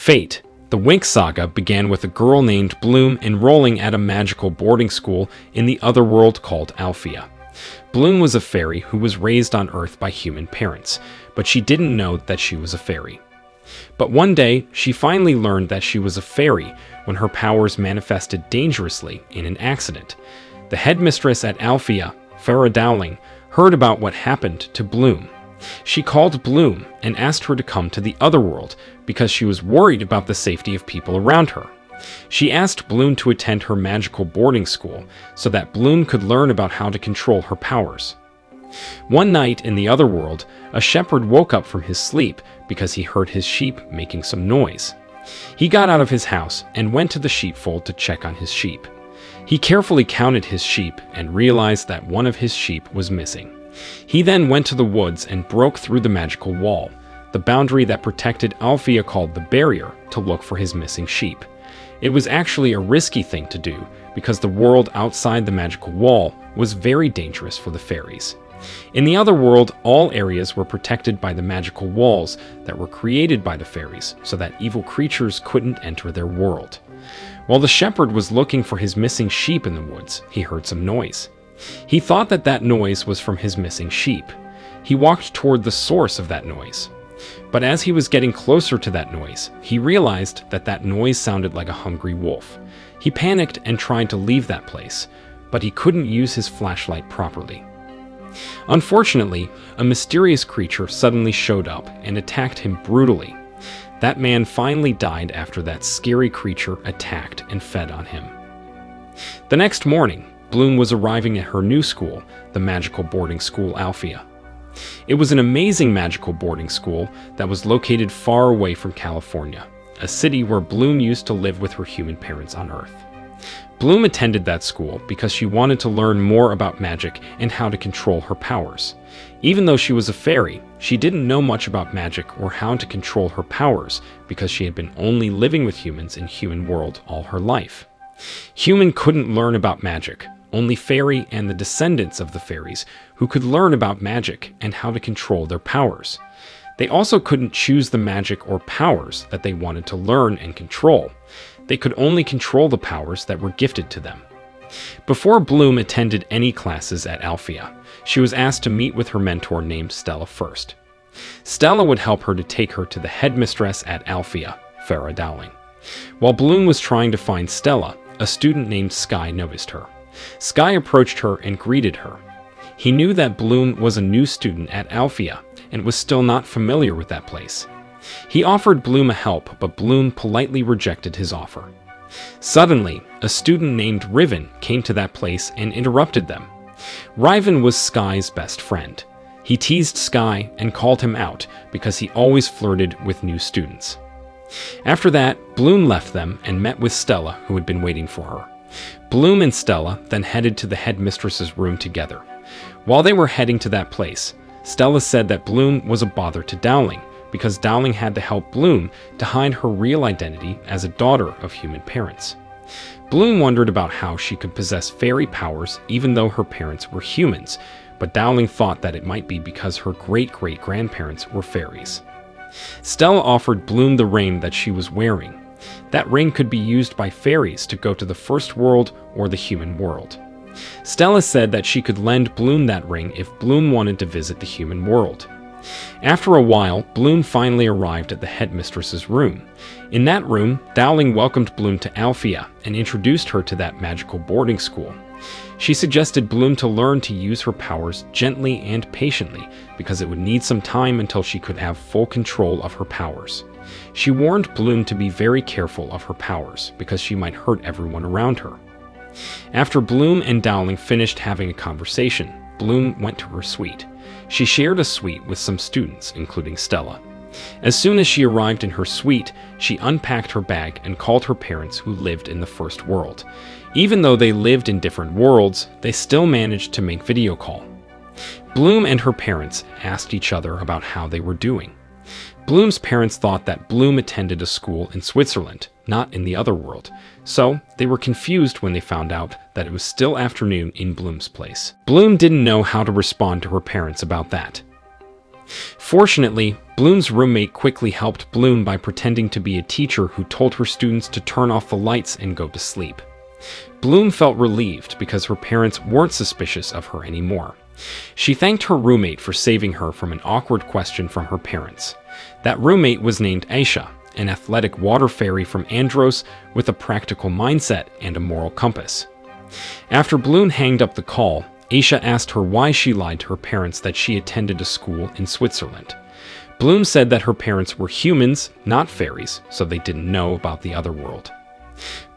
Fate. The Winx saga began with a girl named Bloom enrolling at a magical boarding school in the other world called Alfea. Bloom was a fairy who was raised on Earth by human parents, but she didn't know that she was a fairy. But one day, she finally learned that she was a fairy when her powers manifested dangerously in an accident. The headmistress at Alfea, Farah Dowling, heard about what happened to Bloom. She called Bloom and asked her to come to the other world because she was worried about the safety of people around her. She asked Bloom to attend her magical boarding school so that Bloom could learn about how to control her powers. One night in the other world, a shepherd woke up from his sleep because he heard his sheep making some noise. He got out of his house and went to the sheepfold to check on his sheep. He carefully counted his sheep and realized that one of his sheep was missing. He then went to the woods and broke through the magical wall, the boundary that protected Alfea called the barrier, to look for his missing sheep. It was actually a risky thing to do because the world outside the magical wall was very dangerous for the fairies. In the other world, all areas were protected by the magical walls that were created by the fairies so that evil creatures couldn't enter their world. While the shepherd was looking for his missing sheep in the woods, he heard some noise. He thought that that noise was from his missing sheep. He walked toward the source of that noise. But as he was getting closer to that noise, he realized that that noise sounded like a hungry wolf. He panicked and tried to leave that place, but he couldn't use his flashlight properly. Unfortunately, a mysterious creature suddenly showed up and attacked him brutally. That man finally died after that scary creature attacked and fed on him. The next morning, Bloom was arriving at her new school, the magical boarding school Alfea. It was an amazing magical boarding school that was located far away from California, a city where Bloom used to live with her human parents on Earth. Bloom attended that school because she wanted to learn more about magic and how to control her powers. Even though she was a fairy, she didn't know much about magic or how to control her powers because she had been only living with humans in human world all her life. Human couldn't learn about magic. Only fairy and the descendants of the fairies who could learn about magic and how to control their powers. They also couldn't choose the magic or powers that they wanted to learn and control. They could only control the powers that were gifted to them. Before Bloom attended any classes at Alfea, she was asked to meet with her mentor named Stella first. Stella would help her to take her to the headmistress at Alfea, Farah Dowling. While Bloom was trying to find Stella, a student named Sky noticed her. Sky approached her and greeted her. He knew that Bloom was a new student at Alfea and was still not familiar with that place. He offered Bloom a help, but Bloom politely rejected his offer. Suddenly, a student named Riven came to that place and interrupted them. Riven was Sky's best friend. He teased Sky and called him out because he always flirted with new students. After that, Bloom left them and met with Stella, who had been waiting for her. Bloom and Stella then headed to the headmistress's room together. While they were heading to that place, Stella said that Bloom was a bother to Dowling because Dowling had to help Bloom to hide her real identity as a daughter of human parents. Bloom wondered about how she could possess fairy powers even though her parents were humans, but Dowling thought that it might be because her great-great-grandparents were fairies. Stella offered Bloom the ring that she was wearing. That ring could be used by fairies to go to the first world or the human world. Stella said that she could lend Bloom that ring if Bloom wanted to visit the human world. After a while, Bloom finally arrived at the headmistress's room. In that room, Dowling welcomed Bloom to Alfea and introduced her to that magical boarding school. She suggested Bloom to learn to use her powers gently and patiently because it would need some time until she could have full control of her powers. She warned Bloom to be very careful of her powers because she might hurt everyone around her. After Bloom and Dowling finished having a conversation, Bloom went to her suite. She shared a suite with some students, including Stella. As soon as she arrived in her suite, she unpacked her bag and called her parents who lived in the first world. Even though they lived in different worlds, they still managed to make video call. Bloom and her parents asked each other about how they were doing. Bloom's parents thought that Bloom attended a school in Switzerland, not in the other world, so they were confused when they found out that it was still afternoon in Bloom's place. Bloom didn't know how to respond to her parents about that. Fortunately, Bloom's roommate quickly helped Bloom by pretending to be a teacher who told her students to turn off the lights and go to sleep. Bloom felt relieved because her parents weren't suspicious of her anymore. She thanked her roommate for saving her from an awkward question from her parents. That roommate was named Aisha, an athletic water fairy from Andros with a practical mindset and a moral compass. After Bloom hanged up the call, Aisha asked her why she lied to her parents that she attended a school in Switzerland. Bloom said that her parents were humans, not fairies, so they didn't know about the other world.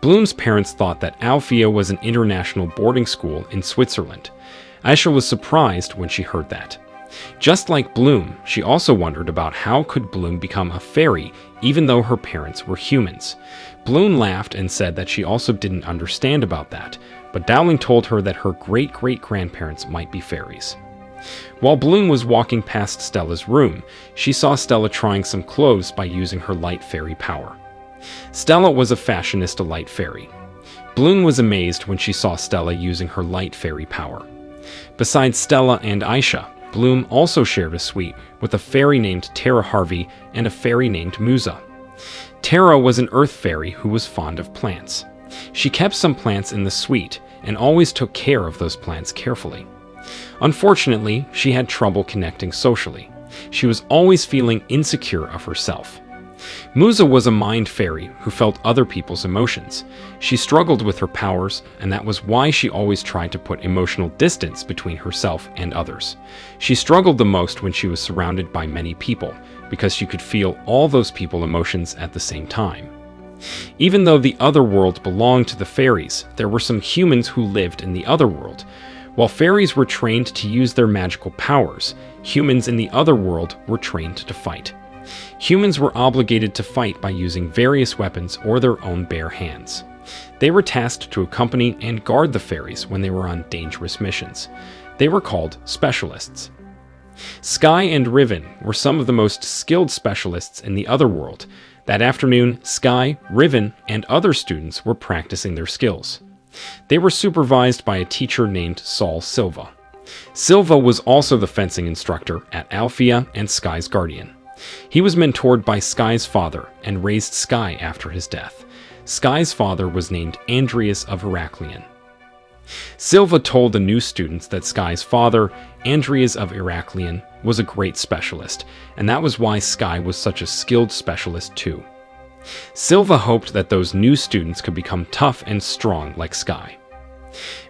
Bloom's parents thought that Alfea was an international boarding school in Switzerland. Aisha was surprised when she heard that. Just like Bloom, she also wondered about how could Bloom become a fairy even though her parents were humans. Bloom laughed and said that she also didn't understand about that, but Dowling told her that her great-great-grandparents might be fairies. While Bloom was walking past Stella's room, she saw Stella trying some clothes by using her light fairy power. Stella was a fashionista light fairy. Bloom was amazed when she saw Stella using her light fairy power. Besides Stella and Aisha, Bloom also shared a suite with a fairy named Tara Harvey and a fairy named Musa. Tara was an earth fairy who was fond of plants. She kept some plants in the suite and always took care of those plants carefully. Unfortunately, she had trouble connecting socially. She was always feeling insecure of herself. Musa was a mind fairy who felt other people's emotions. She struggled with her powers, and that was why she always tried to put emotional distance between herself and others. She struggled the most when she was surrounded by many people, because she could feel all those people's emotions at the same time. Even though the other world belonged to the fairies, there were some humans who lived in the other world. While fairies were trained to use their magical powers, humans in the other world were trained to fight. Humans were obligated to fight by using various weapons or their own bare hands. They were tasked to accompany and guard the fairies when they were on dangerous missions. They were called specialists. Sky and Riven were some of the most skilled specialists in the other world. That afternoon, Sky, Riven, and other students were practicing their skills. They were supervised by a teacher named Saul Silva. Silva was also the fencing instructor at Alfea and Sky's guardian. He was mentored by Sky's father and raised Sky after his death. Sky's father was named Andreas of Heraklion. Silva told the new students that Sky's father, Andreas of Heraklion, was a great specialist, and that was why Sky was such a skilled specialist too. Silva hoped that those new students could become tough and strong like Sky.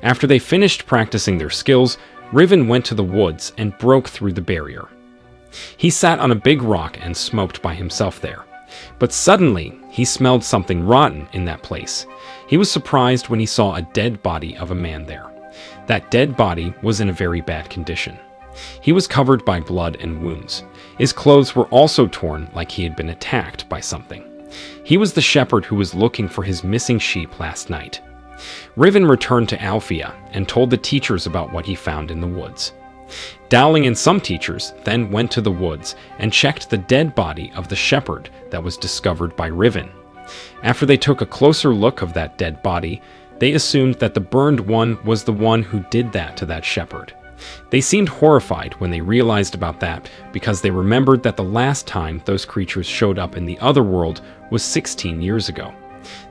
After they finished practicing their skills, Riven went to the woods and broke through the barrier. He sat on a big rock and smoked by himself there. But suddenly, he smelled something rotten in that place. He was surprised when he saw a dead body of a man there. That dead body was in a very bad condition. He was covered by blood and wounds. His clothes were also torn like he had been attacked by something. He was the shepherd who was looking for his missing sheep last night. Riven returned to Alfea and told the teachers about what he found in the woods. Dowling and some teachers then went to the woods and checked the dead body of the shepherd that was discovered by Riven. After they took a closer look of that dead body, they assumed that the burned one was the one who did that to that shepherd. They seemed horrified when they realized about that because they remembered that the last time those creatures showed up in the other world was 16 years ago.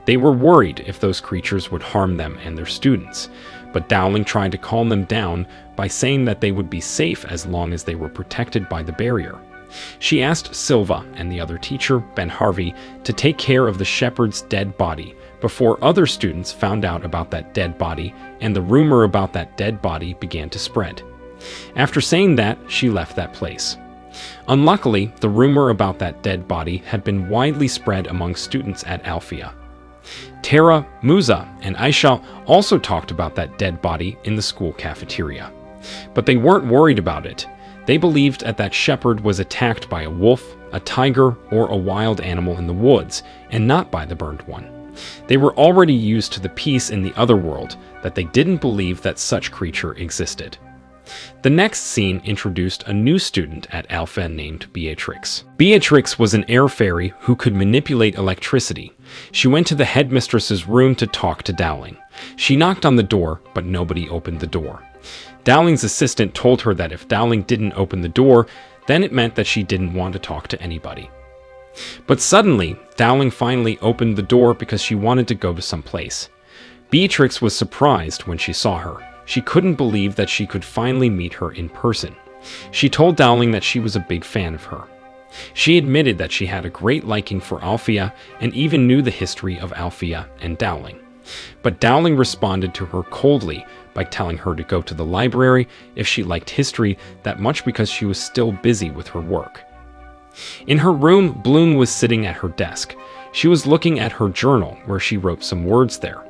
They were worried if those creatures would harm them and their students, but Dowling tried to calm them down by saying that they would be safe as long as they were protected by the barrier. She asked Silva and the other teacher, Ben Harvey, to take care of the shepherd's dead body before other students found out about that dead body and the rumor about that dead body began to spread. After saying that, she left that place. Unluckily, the rumor about that dead body had been widely spread among students at Alfea. Tara, Musa, and Aisha also talked about that dead body in the school cafeteria. But they weren't worried about it. They believed that shepherd was attacked by a wolf, a tiger, or a wild animal in the woods, and not by the burned one. They were already used to the peace in the other world, that they didn't believe that such creature existed. The next scene introduced a new student at Alpha named Beatrix. Beatrix was an air fairy who could manipulate electricity. She went to the headmistress's room to talk to Dowling. She knocked on the door, but nobody opened the door. Dowling's assistant told her that if Dowling didn't open the door, Then it meant that she didn't want to talk to anybody. But suddenly, Dowling finally opened the door because she wanted to go to some place. Beatrix was surprised when she saw her. She couldn't believe that she could finally meet her in person. She told Dowling that she was a big fan of her. She admitted that she had a great liking for Alfea and even knew the history of Alfea and Dowling. But Dowling responded to her coldly by telling her to go to the library if she liked history that much because she was still busy with her work. In her room, Bloom was sitting at her desk. She was looking at her journal where she wrote some words there.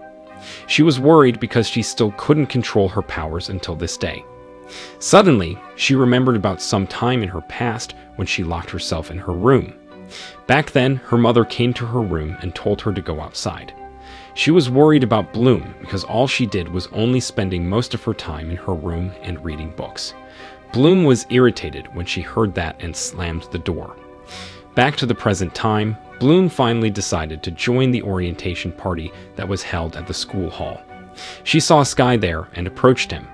She was worried because she still couldn't control her powers until this day. Suddenly, she remembered about some time in her past when she locked herself in her room. Back then, her mother came to her room and told her to go outside. She was worried about Bloom because all she did was only spending most of her time in her room and reading books. Bloom was irritated when she heard that and slammed the door. Back to the present time, Bloom finally decided to join the orientation party that was held at the school hall. She saw Sky there and approached him.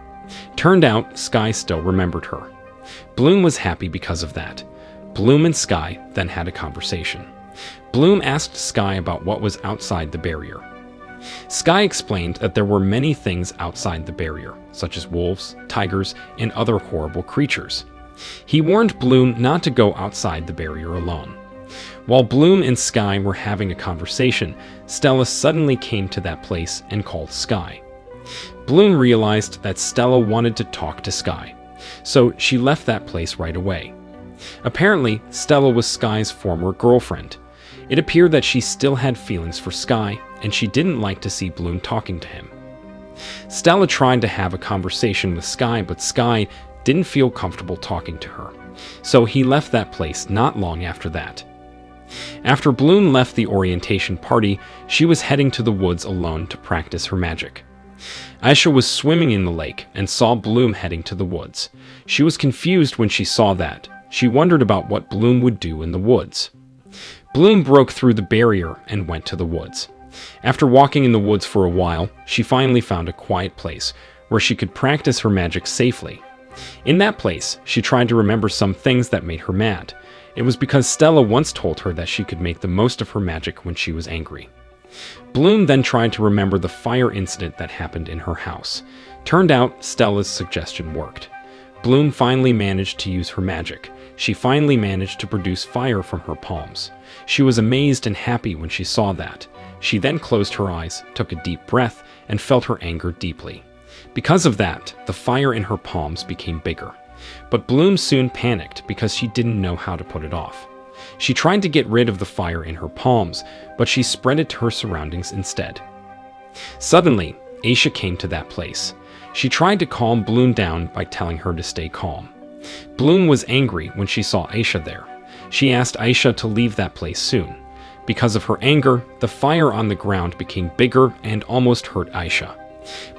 Turned out, Sky still remembered her. Bloom was happy because of that. Bloom and Sky then had a conversation. Bloom asked Sky about what was outside the barrier. Sky explained that there were many things outside the barrier, such as wolves, tigers, and other horrible creatures. He warned Bloom not to go outside the barrier alone. While Bloom and Sky were having a conversation, Stella suddenly came to that place and called Sky. Bloom realized that Stella wanted to talk to Sky, so she left that place right away. Apparently, Stella was Sky's former girlfriend. It appeared that she still had feelings for Sky, and she didn't like to see Bloom talking to him. Stella tried to have a conversation with Sky, but Sky didn't feel comfortable talking to her, so he left that place not long after that. After Bloom left the orientation party, she was heading to the woods alone to practice her magic. Aisha was swimming in the lake and saw Bloom heading to the woods. She was confused when she saw that. She wondered about what Bloom would do in the woods. Bloom broke through the barrier and went to the woods. After walking in the woods for a while, she finally found a quiet place where she could practice her magic safely. In that place, she tried to remember some things that made her mad. It was because Stella once told her that she could make the most of her magic when she was angry. Bloom then tried to remember the fire incident that happened in her house. Turned out, Stella's suggestion worked. Bloom finally managed to use her magic. She finally managed to produce fire from her palms. She was amazed and happy when she saw that. She then closed her eyes, took a deep breath, and felt her anger deeply. Because of that, the fire in her palms became bigger. But Bloom soon panicked because she didn't know how to put it off. She tried to get rid of the fire in her palms, but she spread it to her surroundings instead. Suddenly, Aisha came to that place. She tried to calm Bloom down by telling her to stay calm. Bloom was angry when she saw Aisha there. She asked Aisha to leave that place soon. Because of her anger, the fire on the ground became bigger and almost hurt Aisha.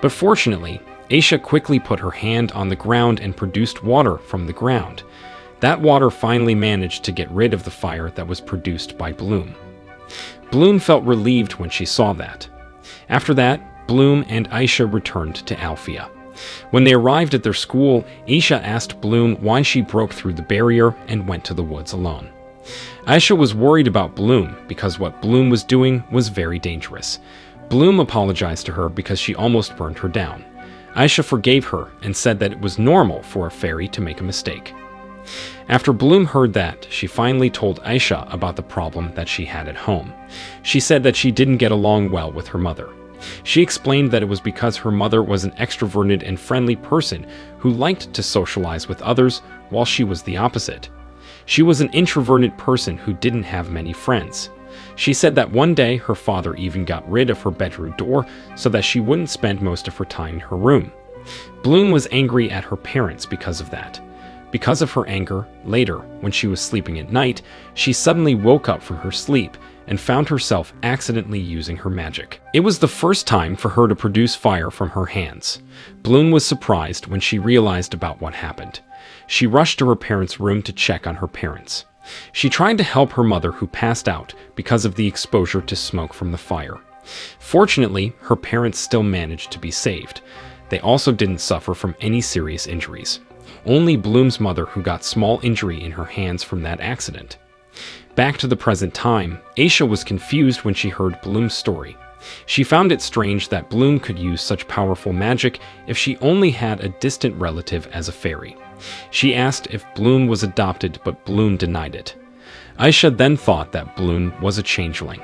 But fortunately, Aisha quickly put her hand on the ground and produced water from the ground. That water finally managed to get rid of the fire that was produced by Bloom. Bloom felt relieved when she saw that. After that, Bloom and Aisha returned to Alfea. When they arrived at their school, Aisha asked Bloom why she broke through the barrier and went to the woods alone. Aisha was worried about Bloom because what Bloom was doing was very dangerous. Bloom apologized to her because she almost burned her down. Aisha forgave her and said that it was normal for a fairy to make a mistake. After Bloom heard that, she finally told Aisha about the problem that she had at home. She said that she didn't get along well with her mother. She explained that it was because her mother was an extroverted and friendly person who liked to socialize with others, while she was the opposite. She was an introverted person who didn't have many friends. She said that one day her father even got rid of her bedroom door so that she wouldn't spend most of her time in her room. Bloom was angry at her parents because of that. Because of her anger, later, when she was sleeping at night, she suddenly woke up from her sleep and found herself accidentally using her magic. It was the first time for her to produce fire from her hands. Bloom was surprised when she realized about what happened. She rushed to her parents' room to check on her parents. She tried to help her mother, who passed out because of the exposure to smoke from the fire. Fortunately, her parents still managed to be saved. They also didn't suffer from any serious injuries. only Bloom's mother who got small injury in her hands from that accident. Back to the present time, Aisha was confused when she heard Bloom's story. She found it strange that Bloom could use such powerful magic if she only had a distant relative as a fairy. She asked if Bloom was adopted, but Bloom denied it. Aisha then thought that Bloom was a changeling.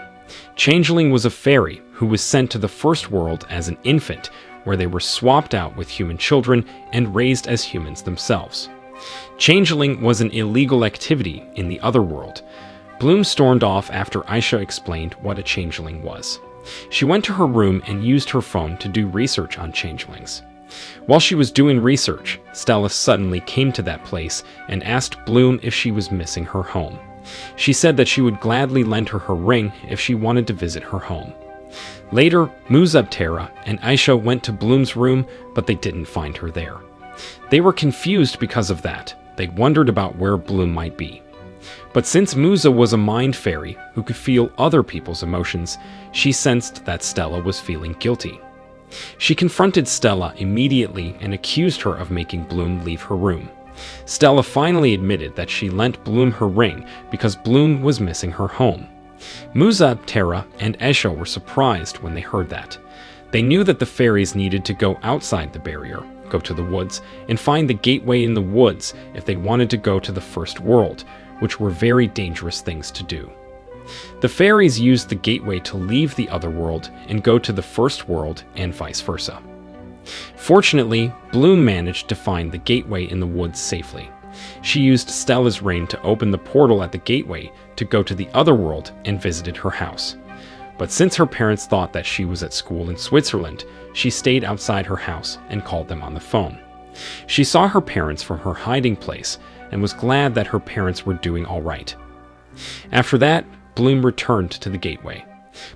Changeling was a fairy who was sent to the first world as an infant, where they were swapped out with human children and raised as humans themselves. Changeling was an illegal activity in the other world. Bloom stormed off after Aisha explained what a changeling was. She went to her room and used her phone to do research on changelings. While she was doing research, Stella suddenly came to that place and asked Bloom if she was missing her home. She said that she would gladly lend her her ring if she wanted to visit her home. Later, Muzabtera and Aisha went to Bloom's room, but they didn't find her there. They were confused because of that. They wondered about where Bloom might be. But since Musa was a mind fairy who could feel other people's emotions, she sensed that Stella was feeling guilty. She confronted Stella immediately and accused her of making Bloom leave her room. Stella finally admitted that she lent Bloom her ring because Bloom was missing her home. Musa, Tara, and Aisha were surprised when they heard that. They knew that the fairies needed to go outside the barrier, go to the woods, and find the gateway in the woods if they wanted to go to the first world, which were very dangerous things to do. The fairies used the gateway to leave the other world and go to the first world and vice versa. Fortunately, Bloom managed to find the gateway in the woods safely. She used Stella's ring to open the portal at the gateway to go to the other world and visited her house. But since her parents thought that she was at school in Switzerland, she stayed outside her house and called them on the phone. She saw her parents from her hiding place and was glad that her parents were doing all right. After that, Bloom returned to the gateway.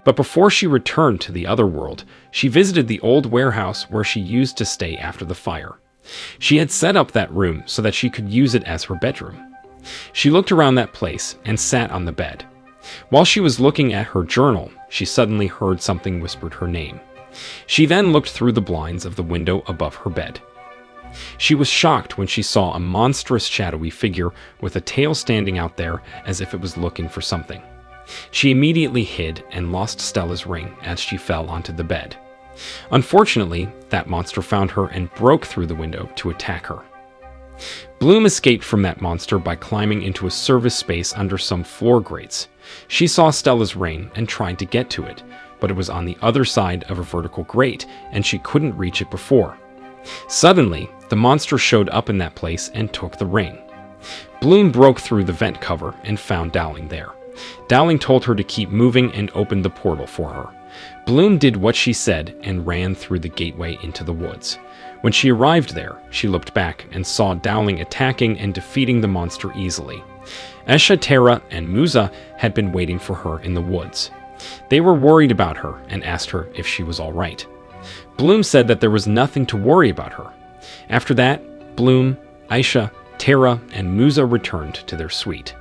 But before she returned to the other world, she visited the old warehouse where she used to stay after the fire. She had set up that room so that she could use it as her bedroom. She looked around that place and sat on the bed. While she was looking at her journal, she suddenly heard something whispered her name. She then looked through the blinds of the window above her bed. She was shocked when she saw a monstrous shadowy figure with a tail standing out there as if it was looking for something. She immediately hid and lost Stella's ring as she fell onto the bed. Unfortunately, that monster found her and broke through the window to attack her. Bloom escaped from that monster by climbing into a service space under some floor grates. She saw Stella's ring and tried to get to it, but it was on the other side of a vertical grate and she couldn't reach it before. Suddenly, the monster showed up in that place and took the ring. Bloom broke through the vent cover and found Dowling there. Dowling told her to keep moving and opened the portal for her. Bloom did what she said and ran through the gateway into the woods. When she arrived there, she looked back and saw Dowling attacking and defeating the monster easily. Esha, Tara, and Musa had been waiting for her in the woods. They were worried about her and asked her if she was all right. Bloom said that there was nothing to worry about her. After that, Bloom, Aisha, Tara, and Musa returned to their suite.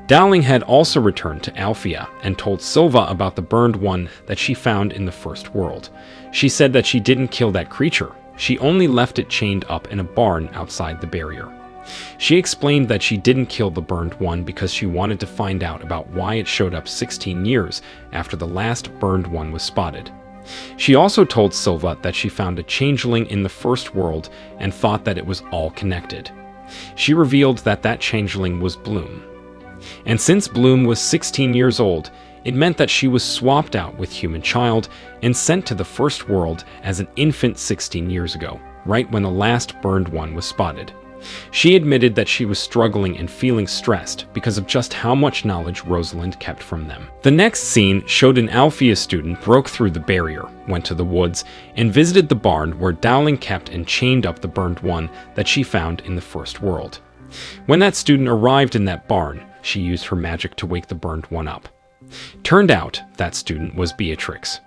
Dowling had also returned to Alfea and told Silva about the burned one that she found in the first world. She said that she didn't kill that creature. She only left it chained up in a barn outside the barrier. She explained that she didn't kill the burned one because she wanted to find out about why it showed up 16 years after the last burned one was spotted. She also told Silva that she found a changeling in the first world and thought that it was all connected. She revealed that that changeling was Bloom. And since Bloom was 16 years old, it meant that she was swapped out with human child and sent to the first world as an infant 16 years ago, right when the last burned one was spotted. She admitted that she was struggling and feeling stressed because of just how much knowledge Rosalind kept from them. The next scene showed an Alfea student broke through the barrier, went to the woods, and visited the barn where Dowling kept and chained up the burned one that she found in the first world. When that student arrived in that barn, she used her magic to wake the burned one up. Turned out, that student was Beatrix.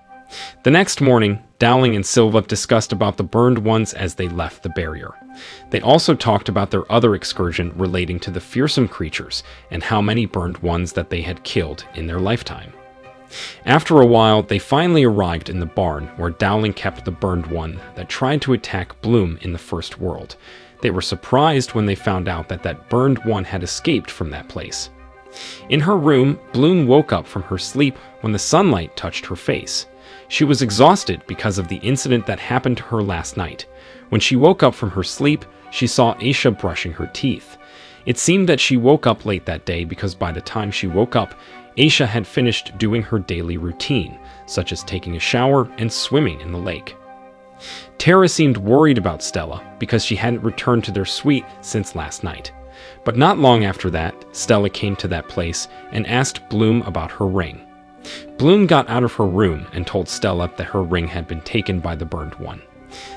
The next morning, Dowling and Silva discussed about the burned ones as they left the barrier. They also talked about their other excursion relating to the fearsome creatures and how many burned ones that they had killed in their lifetime. After a while, they finally arrived in the barn where Dowling kept the burned one that tried to attack Bloom in the first world. They were surprised when they found out that that burned one had escaped from that place. In her room, Bloom woke up from her sleep when the sunlight touched her face. She was exhausted because of the incident that happened to her last night. When she woke up from her sleep, she saw Aisha brushing her teeth. It seemed that she woke up late that day because by the time she woke up, Aisha had finished doing her daily routine, such as taking a shower and swimming in the lake. Tara seemed worried about Stella because she hadn't returned to their suite since last night. But not long after that, Stella came to that place and asked Bloom about her ring. Bloom got out of her room and told Stella that her ring had been taken by the burned one.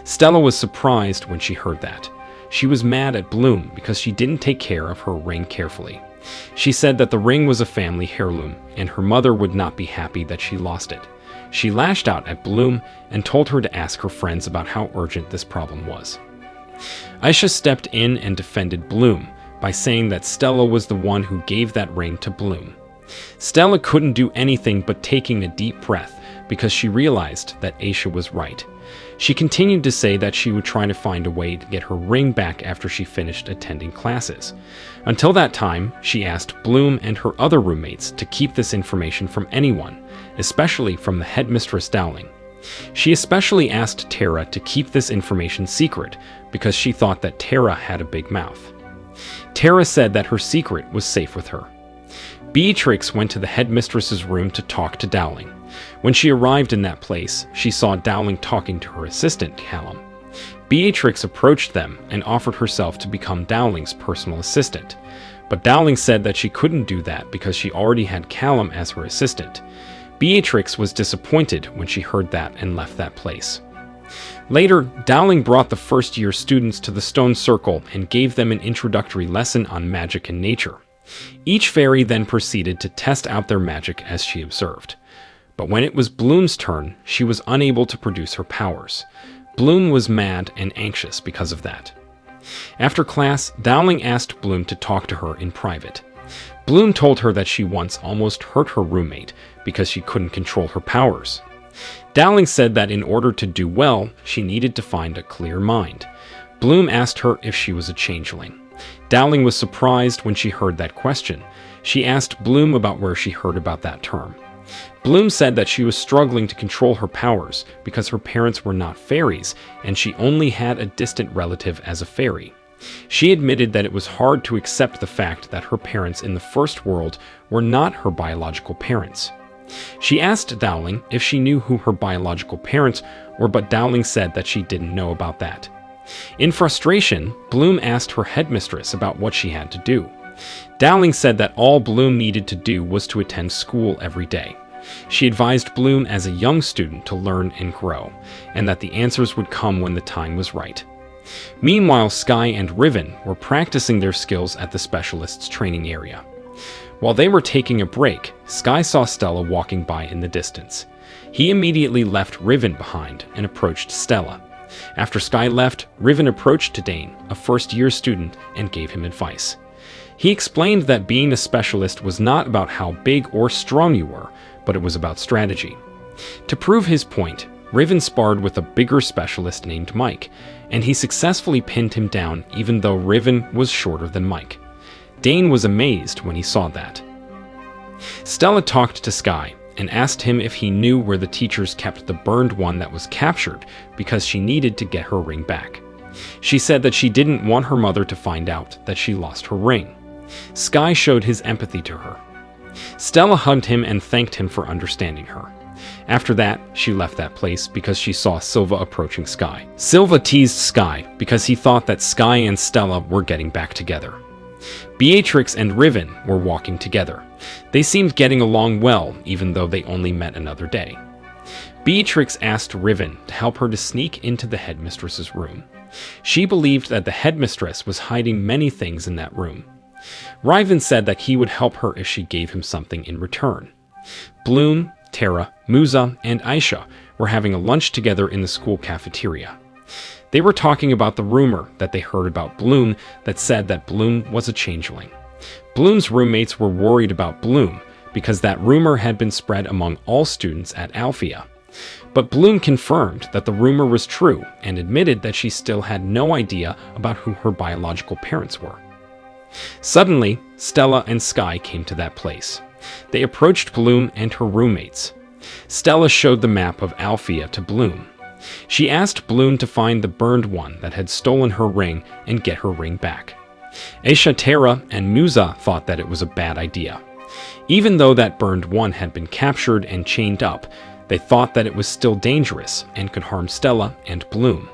Stella was surprised when she heard that. She was mad at Bloom because she didn't take care of her ring carefully. She said that the ring was a family heirloom, and her mother would not be happy that she lost it. She lashed out at Bloom and told her to ask her friends about how urgent this problem was. Aisha stepped in and defended Bloom by saying that Stella was the one who gave that ring to Bloom. Stella couldn't do anything but taking a deep breath because she realized that Aisha was right. She continued to say that she would try to find a way to get her ring back after she finished attending classes. Until that time, she asked Bloom and her other roommates to keep this information from anyone, especially from the headmistress Dowling. She especially asked Tara to keep this information secret because she thought that Tara had a big mouth. Tara said that her secret was safe with her. Beatrix went to the headmistress's room to talk to Dowling. When she arrived in that place, she saw Dowling talking to her assistant, Callum. Beatrix approached them and offered herself to become Dowling's personal assistant. But Dowling said that she couldn't do that because she already had Callum as her assistant. Beatrix was disappointed when she heard that and left that place. Later, Dowling brought the first-year students to the stone circle and gave them an introductory lesson on magic and nature. Each fairy then proceeded to test out their magic as she observed. But when it was Bloom's turn, she was unable to produce her powers. Bloom was mad and anxious because of that. After class, Dowling asked Bloom to talk to her in private. Bloom told her that she once almost hurt her roommate because she couldn't control her powers. Dowling said that in order to do well, she needed to find a clear mind. Bloom asked her if she was a changeling. Dowling was surprised when she heard that question. She asked Bloom about where she heard about that term. Bloom said that she was struggling to control her powers because her parents were not fairies and she only had a distant relative as a fairy. She admitted that it was hard to accept the fact that her parents in the first world were not her biological parents. She asked Dowling if she knew who her biological parents were, but Dowling said that she didn't know about that. In frustration, Bloom asked her headmistress about what she had to do. Dowling said that all Bloom needed to do was to attend school every day. She advised Bloom as a young student to learn and grow, and that the answers would come when the time was right. Meanwhile, Sky and Riven were practicing their skills at the specialist's training area. While they were taking a break, Sky saw Stella walking by in the distance. He immediately left Riven behind and approached Stella. After Sky left, Riven approached Dane, a first-year student, and gave him advice. He explained that being a specialist was not about how big or strong you were, but it was about strategy. To prove his point, Riven sparred with a bigger specialist named Mike, and he successfully pinned him down even though Riven was shorter than Mike. Dane was amazed when he saw that. Stella talked to Sky and asked him if he knew where the teachers kept the burned one that was captured because she needed to get her ring back. She said that she didn't want her mother to find out that she lost her ring. Sky showed his empathy to her. Stella hugged him and thanked him for understanding her. After that, she left that place because she saw Silva approaching Sky. Silva teased Sky because he thought that Sky and Stella were getting back together. Beatrix and Riven were walking together. They seemed getting along well, even though they only met another day. Beatrix asked Riven to help her to sneak into the headmistress's room. She believed that the headmistress was hiding many things in that room. Riven said that he would help her if she gave him something in return. Bloom, Tara, Musa, and Aisha were having a lunch together in the school cafeteria. They were talking about the rumor that they heard about Bloom that said that Bloom was a changeling. Bloom's roommates were worried about Bloom because that rumor had been spread among all students at Alphea. But Bloom confirmed that the rumor was true and admitted that she still had no idea about who her biological parents were. Suddenly, Stella and Sky came to that place. They approached Bloom and her roommates. Stella showed the map of Alfea to Bloom. She asked Bloom to find the burned one that had stolen her ring and get her ring back. Aisha, Tara, and Musa thought that it was a bad idea. Even though that burned one had been captured and chained up, they thought that it was still dangerous and could harm Stella and Bloom.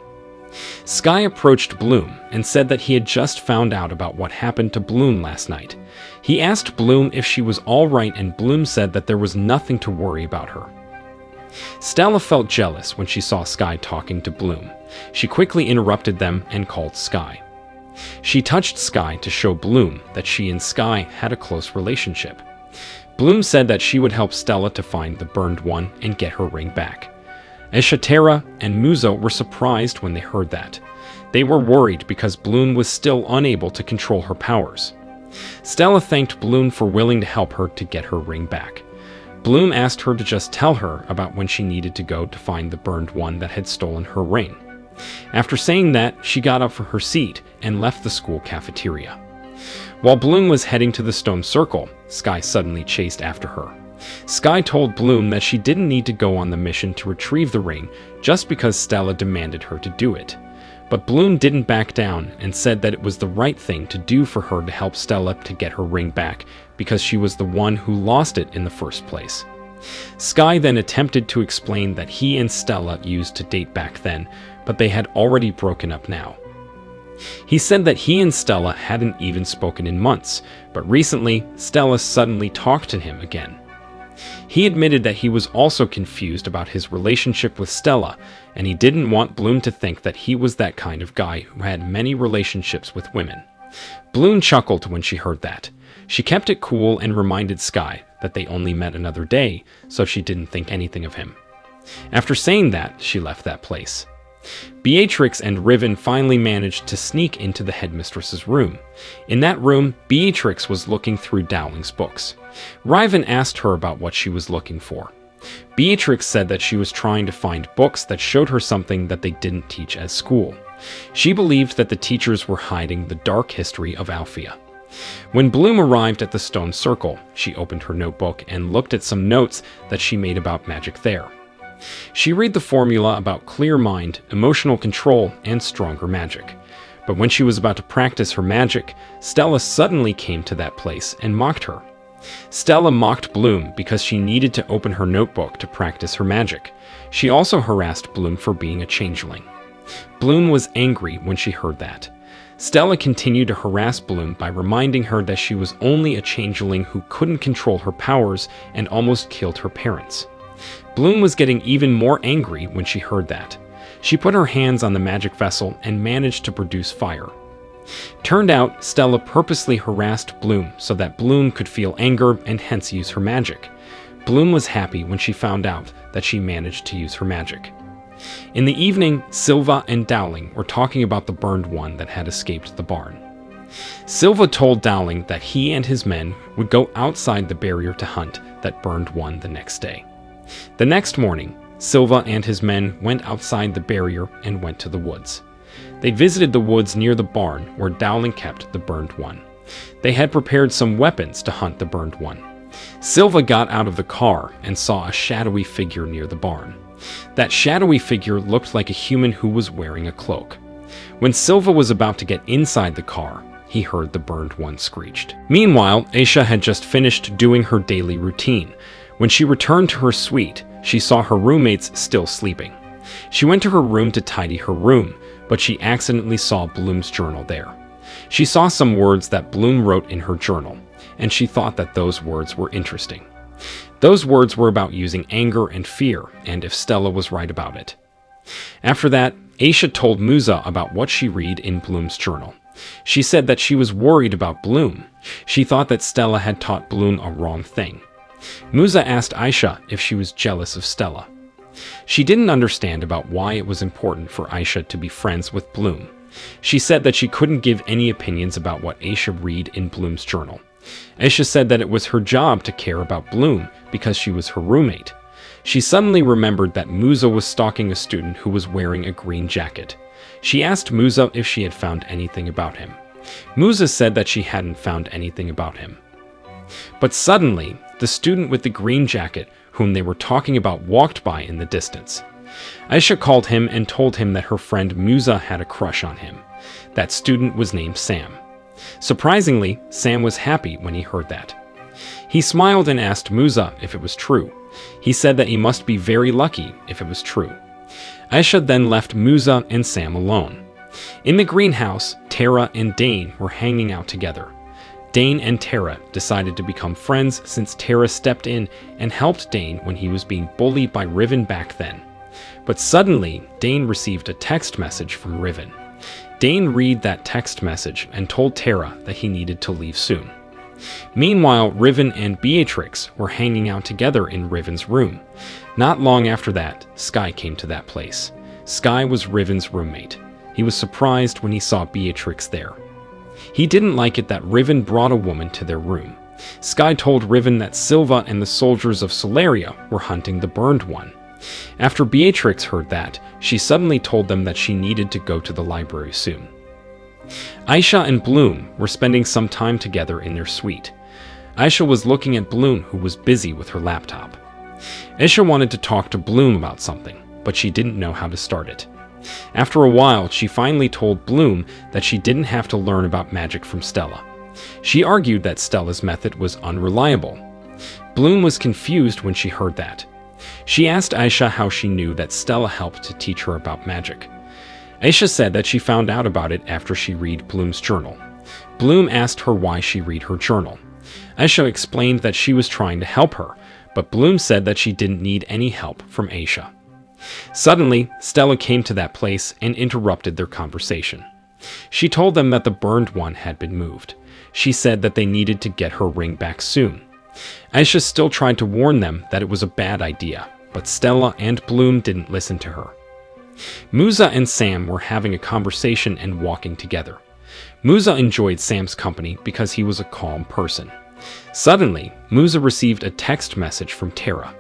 Sky approached Bloom and said that he had just found out about what happened to Bloom last night. He asked Bloom if she was all right, and Bloom said that there was nothing to worry about her. Stella felt jealous when she saw Sky talking to Bloom. She quickly interrupted them and called Sky. She touched Sky to show Bloom that she and Sky had a close relationship. Bloom said that she would help Stella to find the burned one and get her ring back. Aisha, Tara, and Musa were surprised when they heard that. They were worried because Bloom was still unable to control her powers. Stella thanked Bloom for willing to help her to get her ring back. Bloom asked her to just tell her about when she needed to go to find the burned one that had stolen her ring. After saying that, she got up from her seat and left the school cafeteria. While Bloom was heading to the stone circle, Sky suddenly chased after her. Sky told Bloom that she didn't need to go on the mission to retrieve the ring just because Stella demanded her to do it. But Bloom didn't back down and said that it was the right thing to do for her to help Stella to get her ring back because she was the one who lost it in the first place. Sky then attempted to explain that he and Stella used to date back then, but they had already broken up now. He said that he and Stella hadn't even spoken in months, but recently Stella suddenly talked to him again. He admitted that he was also confused about his relationship with Stella, and he didn't want Bloom to think that he was that kind of guy who had many relationships with women. Bloom chuckled when she heard that. She kept it cool and reminded Sky that they only met another day, so she didn't think anything of him. After saying that, she left that place. Beatrix and Riven finally managed to sneak into the headmistress's room. In that room, Beatrix was looking through Dowling's books. Riven asked her about what she was looking for. Beatrix said that she was trying to find books that showed her something that they didn't teach at school. She believed that the teachers were hiding the dark history of Alfea. When Bloom arrived at the stone circle, she opened her notebook and looked at some notes that she made about magic there. She read the formula about clear mind, emotional control, and stronger magic. But when she was about to practice her magic, Stella suddenly came to that place and mocked her. Stella mocked Bloom because she needed to open her notebook to practice her magic. She also harassed Bloom for being a changeling. Bloom was angry when she heard that. Stella continued to harass Bloom by reminding her that she was only a changeling who couldn't control her powers and almost killed her parents. Bloom was getting even more angry when she heard that. She put her hands on the magic vessel and managed to produce fire. Turned out, Stella purposely harassed Bloom so that Bloom could feel anger and hence use her magic. Bloom was happy when she found out that she managed to use her magic. In the evening, Silva and Dowling were talking about the burned one that had escaped the barn. Silva told Dowling that he and his men would go outside the barrier to hunt that burned one the next day. The next morning, Silva and his men went outside the barrier and went to the woods. They visited the woods near the barn where Dowling kept the burned one. They had prepared some weapons to hunt the burned one. Silva got out of the car and saw a shadowy figure near the barn. That shadowy figure looked like a human who was wearing a cloak. When Silva was about to get inside the car, he heard the burned one screeched. Meanwhile, Aisha had just finished doing her daily routine. When she returned to her suite, she saw her roommates still sleeping. She went to her room to tidy her room, but she accidentally saw Bloom's journal there. She saw some words that Bloom wrote in her journal, and she thought that those words were interesting. Those words were about using anger and fear, and if Stella was right about it. After that, Aisha told Musa about what she read in Bloom's journal. She said that she was worried about Bloom. She thought that Stella had taught Bloom a wrong thing. Musa asked Aisha if she was jealous of Stella. She didn't understand about why it was important for Aisha to be friends with Bloom. She said that she couldn't give any opinions about what Aisha read in Bloom's journal. Aisha said that it was her job to care about Bloom because she was her roommate. She suddenly remembered that Musa was stalking a student who was wearing a green jacket. She asked Musa if she had found anything about him. Musa said that she hadn't found anything about him. But suddenly, the student with the green jacket whom they were talking about walked by in the distance. Aisha called him and told him that her friend Musa had a crush on him. That student was named Sam. Surprisingly, Sam was happy when he heard that. He smiled and asked Musa if it was true. He said that he must be very lucky if it was true. Aisha then left Musa and Sam alone. In the greenhouse, Tara and Dane were hanging out together. Dane and Tara decided to become friends since Tara stepped in and helped Dane when he was being bullied by Riven back then. But suddenly, Dane received a text message from Riven. Dane read that text message and told Tara that he needed to leave soon. Meanwhile, Riven and Beatrix were hanging out together in Riven's room. Not long after that, Sky came to that place. Sky was Riven's roommate. He was surprised when he saw Beatrix there. He didn't like it that Riven brought a woman to their room. Sky told Riven that Silva and the soldiers of Solaria were hunting the Burned One. After Beatrix heard that, she suddenly told them that she needed to go to the library soon. Aisha and Bloom were spending some time together in their suite. Aisha was looking at Bloom, who was busy with her laptop. Aisha wanted to talk to Bloom about something, but she didn't know how to start it. After a while, she finally told Bloom that she didn't have to learn about magic from Stella. She argued that Stella's method was unreliable. Bloom was confused when she heard that. She asked Aisha how she knew that Stella helped to teach her about magic. Aisha said that she found out about it after she read Bloom's journal. Bloom asked her why she read her journal. Aisha explained that she was trying to help her, but Bloom said that she didn't need any help from Aisha. Suddenly, Stella came to that place and interrupted their conversation. She told them that the Burned One had been moved. She said that they needed to get her ring back soon. Aisha still tried to warn them that it was a bad idea, but Stella and Bloom didn't listen to her. Musa and Sam were having a conversation and walking together. Musa enjoyed Sam's company because he was a calm person. Suddenly, Musa received a text message from Tara.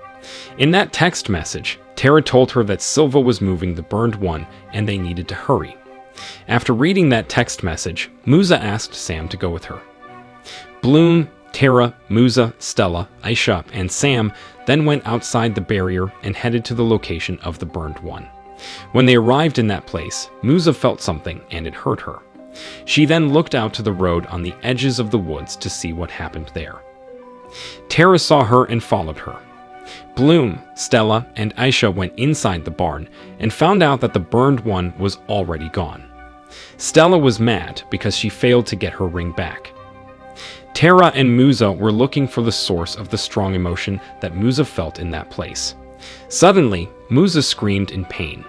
In that text message, Tara told her that Silva was moving the Burned One and they needed to hurry. After reading that text message, Musa asked Sam to go with her. Bloom, Tara, Musa, Stella, Aisha, and Sam then went outside the barrier and headed to the location of the Burned One. When they arrived in that place, Musa felt something and it hurt her. She then looked out to the road on the edges of the woods to see what happened there. Tara saw her and followed her. Bloom, Stella, and Aisha went inside the barn and found out that the Burned One was already gone. Stella was mad because she failed to get her ring back. Tara and Musa were looking for the source of the strong emotion that Musa felt in that place. Suddenly, Musa screamed in pain.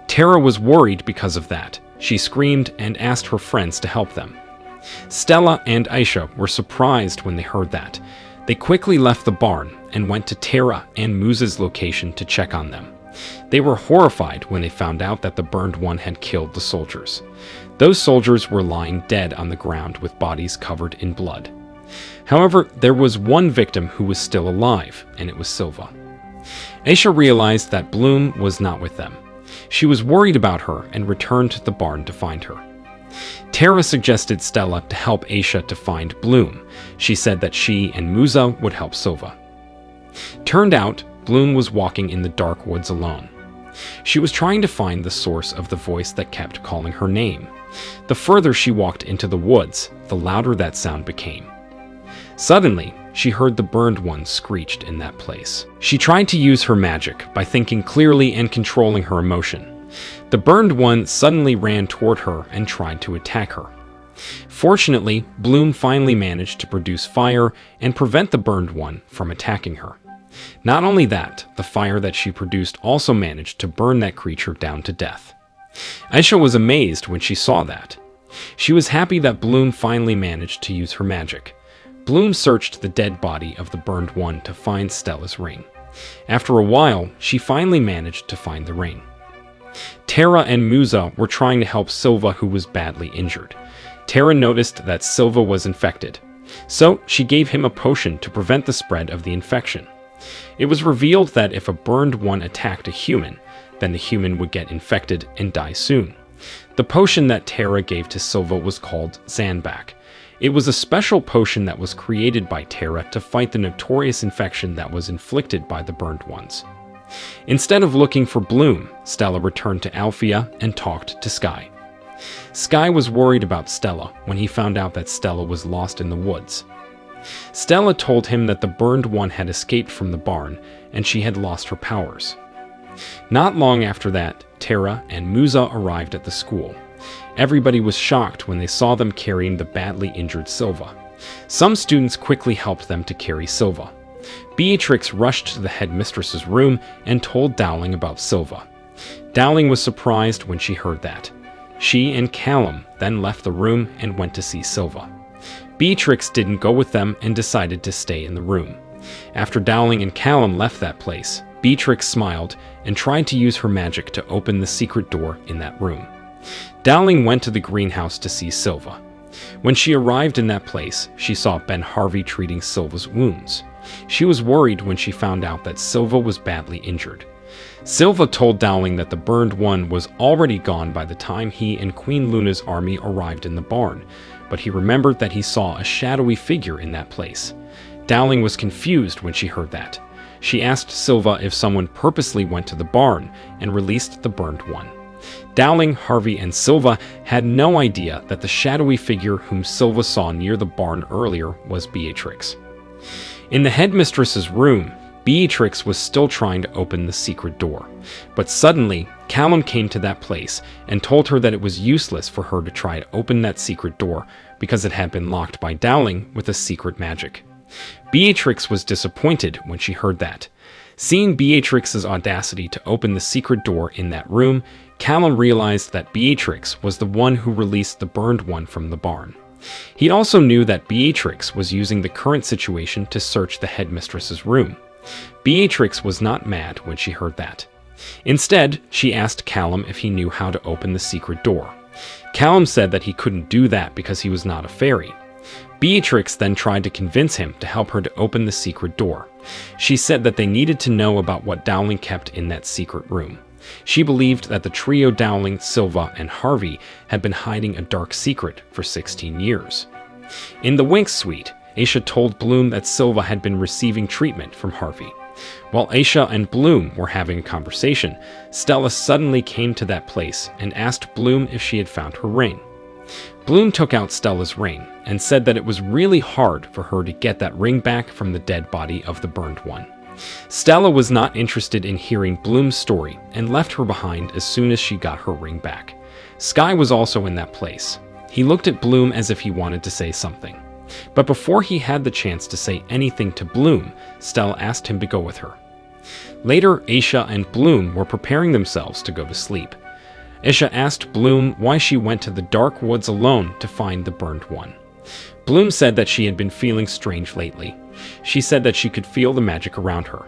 Tara was worried because of that. She screamed and asked her friends to help them. Stella and Aisha were surprised when they heard that. They quickly left the barn and went to Tara and Musa's location to check on them. They were horrified when they found out that the Burned One had killed the soldiers. Those soldiers were lying dead on the ground with bodies covered in blood. However, there was one victim who was still alive, and it was Silva. Aisha realized that Bloom was not with them. She was worried about her and returned to the barn to find her. Tara suggested Stella to help Aisha to find Bloom. She said that she and Musa would help Silva. Turned out, Bloom was walking in the dark woods alone. She was trying to find the source of the voice that kept calling her name. The further she walked into the woods, the louder that sound became. Suddenly, she heard the Burned One screeched in that place. She tried to use her magic by thinking clearly and controlling her emotion. The Burned One suddenly ran toward her and tried to attack her. Fortunately, Bloom finally managed to produce fire and prevent the Burned One from attacking her. Not only that, the fire that she produced also managed to burn that creature down to death. Aisha was amazed when she saw that. She was happy that Bloom finally managed to use her magic. Bloom searched the dead body of the Burned One to find Stella's ring. After a while, she finally managed to find the ring. Tara and Musa were trying to help Silva, who was badly injured. Tara noticed that Silva was infected, so she gave him a potion to prevent the spread of the infection. It was revealed that if a burned one attacked a human, then the human would get infected and die soon. The potion that Tara gave to Silva was called Zanbac. It was a special potion that was created by Tara to fight the notorious infection that was inflicted by the burned ones. Instead of looking for Bloom, Stella returned to Alfea and talked to Sky. Sky was worried about Stella when he found out that Stella was lost in the woods. Stella told him that the burned one had escaped from the barn and she had lost her powers. Not long after that, Tara and Musa arrived at the school. Everybody was shocked when they saw them carrying the badly injured Silva. Some students quickly helped them to carry Silva. Beatrix rushed to the headmistress's room and told Dowling about Silva. Dowling was surprised when she heard that. She and Callum then left the room and went to see Silva. Beatrix didn't go with them and decided to stay in the room. After Dowling and Callum left that place, Beatrix smiled and tried to use her magic to open the secret door in that room. Dowling went to the greenhouse to see Silva. When she arrived in that place, she saw Ben Harvey treating Silva's wounds. She was worried when she found out that Silva was badly injured. Silva told Dowling that the burned one was already gone by the time he and Queen Luna's army arrived in the barn, but he remembered that he saw a shadowy figure in that place. Dowling was confused when she heard that. She asked Silva if someone purposely went to the barn and released the burned one. Dowling, Harvey, and Silva had no idea that the shadowy figure whom Silva saw near the barn earlier was Beatrix. In the headmistress's room, Beatrix was still trying to open the secret door, but suddenly Callum came to that place and told her that it was useless for her to try to open that secret door because it had been locked by Dowling with a secret magic. Beatrix was disappointed when she heard that. Seeing Beatrix's audacity to open the secret door in that room, Callum realized that Beatrix was the one who released the burned one from the barn. He also knew that Beatrix was using the current situation to search the headmistress's room. Beatrix was not mad when she heard that. Instead, she asked Callum if he knew how to open the secret door. Callum said that he couldn't do that because he was not a fairy. Beatrix then tried to convince him to help her to open the secret door. She said that they needed to know about what Dowling kept in that secret room. She believed that the trio Dowling, Silva, and Harvey had been hiding a dark secret for 16 years. In the Winx suite, Aisha told Bloom that Silva had been receiving treatment from Harvey. While Aisha and Bloom were having a conversation, Stella suddenly came to that place and asked Bloom if she had found her ring. Bloom took out Stella's ring and said that it was really hard for her to get that ring back from the dead body of the burned one. Stella was not interested in hearing Bloom's story and left her behind as soon as she got her ring back. Sky was also in that place. He looked at Bloom as if he wanted to say something. But before he had the chance to say anything to Bloom, Stella asked him to go with her. Later, Aisha and Bloom were preparing themselves to go to sleep. Aisha asked Bloom why she went to the dark woods alone to find the burned one. Bloom said that she had been feeling strange lately. She said that she could feel the magic around her.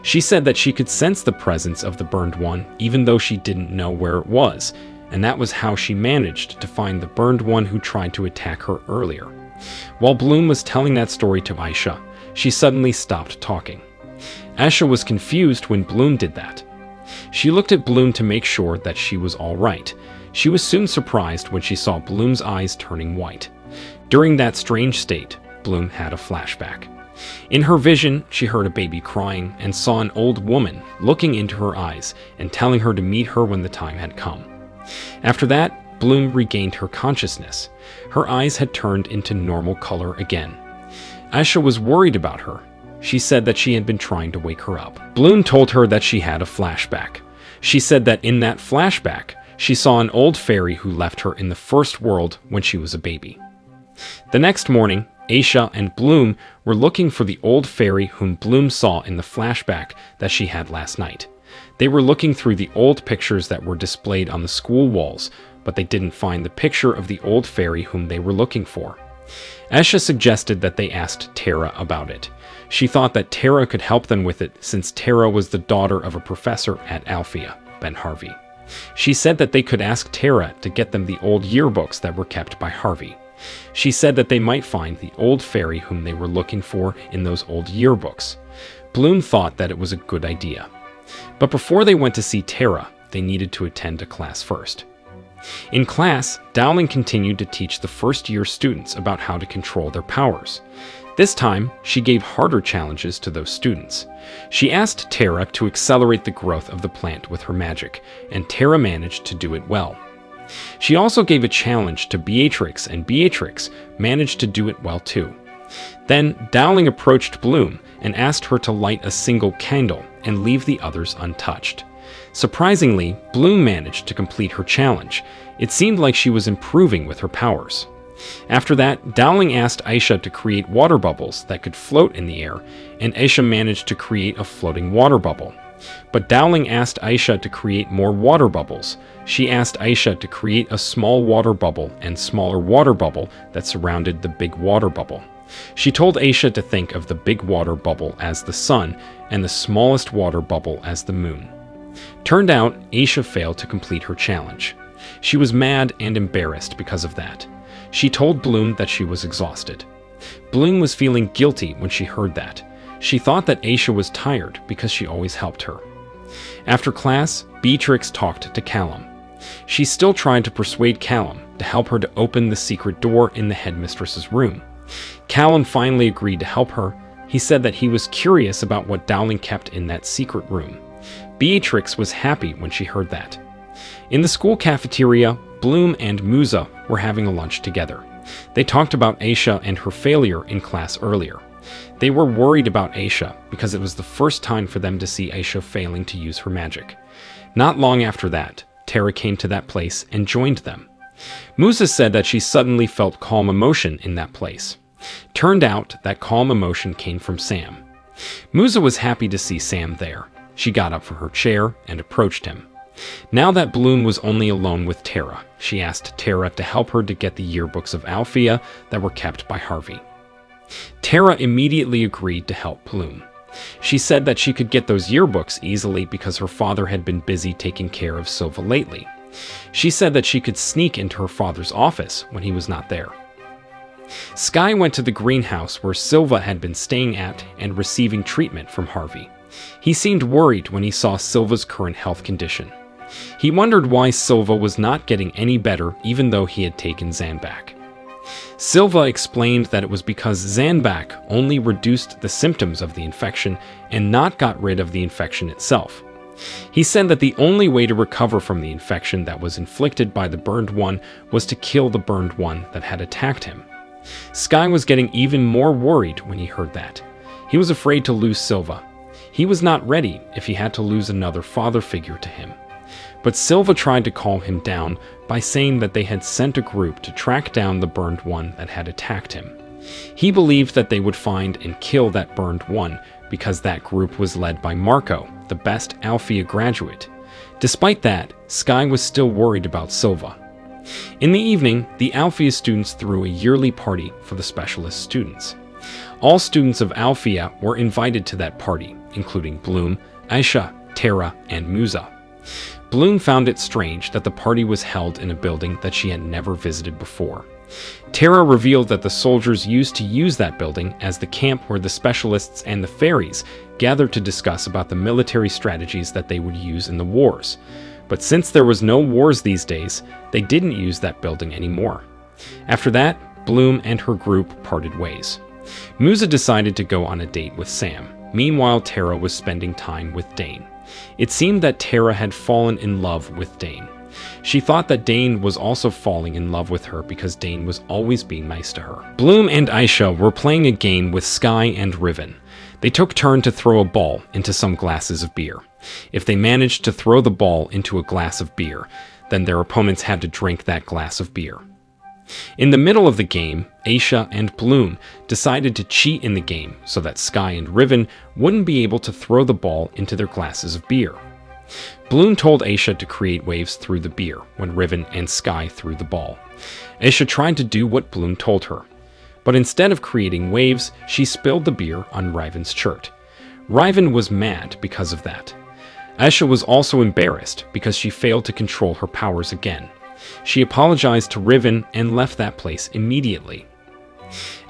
She said that she could sense the presence of the burned one even though she didn't know where it was, and that was how she managed to find the burned one who tried to attack her earlier. While Bloom was telling that story to Aisha, she suddenly stopped talking. Aisha was confused when Bloom did that. She looked at Bloom to make sure that she was all right. She was soon surprised when she saw Bloom's eyes turning white. During that strange state, Bloom had a flashback. In her vision, she heard a baby crying and saw an old woman looking into her eyes and telling her to meet her when the time had come. After that, Bloom regained her consciousness. Her eyes had turned into normal color again. Aisha was worried about her. She said that she had been trying to wake her up. Bloom told her that she had a flashback. She said that in that flashback, she saw an old fairy who left her in the first world when she was a baby. The next morning, Aisha and Bloom were looking for the old fairy whom Bloom saw in the flashback that she had last night. They were looking through the old pictures that were displayed on the school walls, but they didn't find the picture of the old fairy whom they were looking for. Aisha suggested that they asked Tara about it. She thought that Tara could help them with it since Tara was the daughter of a professor at Alfea, Ben Harvey. She said that they could ask Tara to get them the old yearbooks that were kept by Harvey. She said that they might find the old fairy whom they were looking for in those old yearbooks. Bloom thought that it was a good idea. But before they went to see Tara, they needed to attend a class first. In class, Dowling continued to teach the first-year students about how to control their powers. This time, she gave harder challenges to those students. She asked Tara to accelerate the growth of the plant with her magic, and Tara managed to do it well. She also gave a challenge to Beatrix, and Beatrix managed to do it well too. Then, Dowling approached Bloom and asked her to light a single candle and leave the others untouched. Surprisingly, Bloom managed to complete her challenge. It seemed like she was improving with her powers. After that, Dowling asked Aisha to create water bubbles that could float in the air, and Aisha managed to create a floating water bubble. But Dowling asked Aisha to create more water bubbles. She asked Aisha to create a small water bubble and smaller water bubble that surrounded the big water bubble. She told Aisha to think of the big water bubble as the sun and the smallest water bubble as the moon. Turned out, Aisha failed to complete her challenge. She was mad and embarrassed because of that. She told Bloom that she was exhausted. Bloom was feeling guilty when she heard that. She thought that Aisha was tired because she always helped her. After class, Beatrix talked to Callum. She still tried to persuade Callum to help her to open the secret door in the headmistress's room. Callum finally agreed to help her. He said that he was curious about what Dowling kept in that secret room. Beatrix was happy when she heard that. In the school cafeteria, Bloom and Musa were having a lunch together. They talked about Aisha and her failure in class earlier. They were worried about Aisha because it was the first time for them to see Aisha failing to use her magic. Not long after that, Tara came to that place and joined them. Musa said that she suddenly felt calm emotion in that place. Turned out that calm emotion came from Sam. Musa was happy to see Sam there. She got up from her chair and approached him. Now that Bloom was only alone with Tara, she asked Tara to help her to get the yearbooks of Alfea that were kept by Harvey. Tara immediately agreed to help Bloom. She said that she could get those yearbooks easily because her father had been busy taking care of Silva lately. She said that she could sneak into her father's office when he was not there. Sky went to the greenhouse where Silva had been staying at and receiving treatment from Harvey. He seemed worried when he saw Silva's current health condition. He wondered why Silva was not getting any better even though he had taken Zanbac. Silva explained that it was because Zanbac only reduced the symptoms of the infection and not got rid of the infection itself. He said that the only way to recover from the infection that was inflicted by the burned one was to kill the burned one that had attacked him. Sky was getting even more worried when he heard that. He was afraid to lose Silva. He was not ready if he had to lose another father figure to him. But Silva tried to calm him down by saying that they had sent a group to track down the burned one that had attacked him. He believed that they would find and kill that burned one because that group was led by Marco, the best Alfea graduate. Despite that, Sky was still worried about Silva. In the evening, the Alfea students threw a yearly party for the specialist students. All students of Alfea were invited to that party, including Bloom, Aisha, Tara, and Musa. Bloom found it strange that the party was held in a building that she had never visited before. Tara revealed that the soldiers used to use that building as the camp where the specialists and the fairies gathered to discuss about the military strategies that they would use in the wars. But since there was no wars these days, they didn't use that building anymore. After that, Bloom and her group parted ways. Musa decided to go on a date with Sam. Meanwhile, Tara was spending time with Dane. It seemed that Tara had fallen in love with Dane. She thought that Dane was also falling in love with her because Dane was always being nice to her. Bloom and Aisha were playing a game with Sky and Riven. They took turn to throw a ball into some glasses of beer. If they managed to throw the ball into a glass of beer, then their opponents had to drink that glass of beer. In the middle of the game, Aisha and Bloom decided to cheat in the game so that Sky and Riven wouldn't be able to throw the ball into their glasses of beer. Bloom told Aisha to create waves through the beer when Riven and Sky threw the ball. Aisha tried to do what Bloom told her, but instead of creating waves, she spilled the beer on Riven's shirt. Riven was mad because of that. Aisha was also embarrassed because she failed to control her powers again. She apologized to Riven and left that place immediately.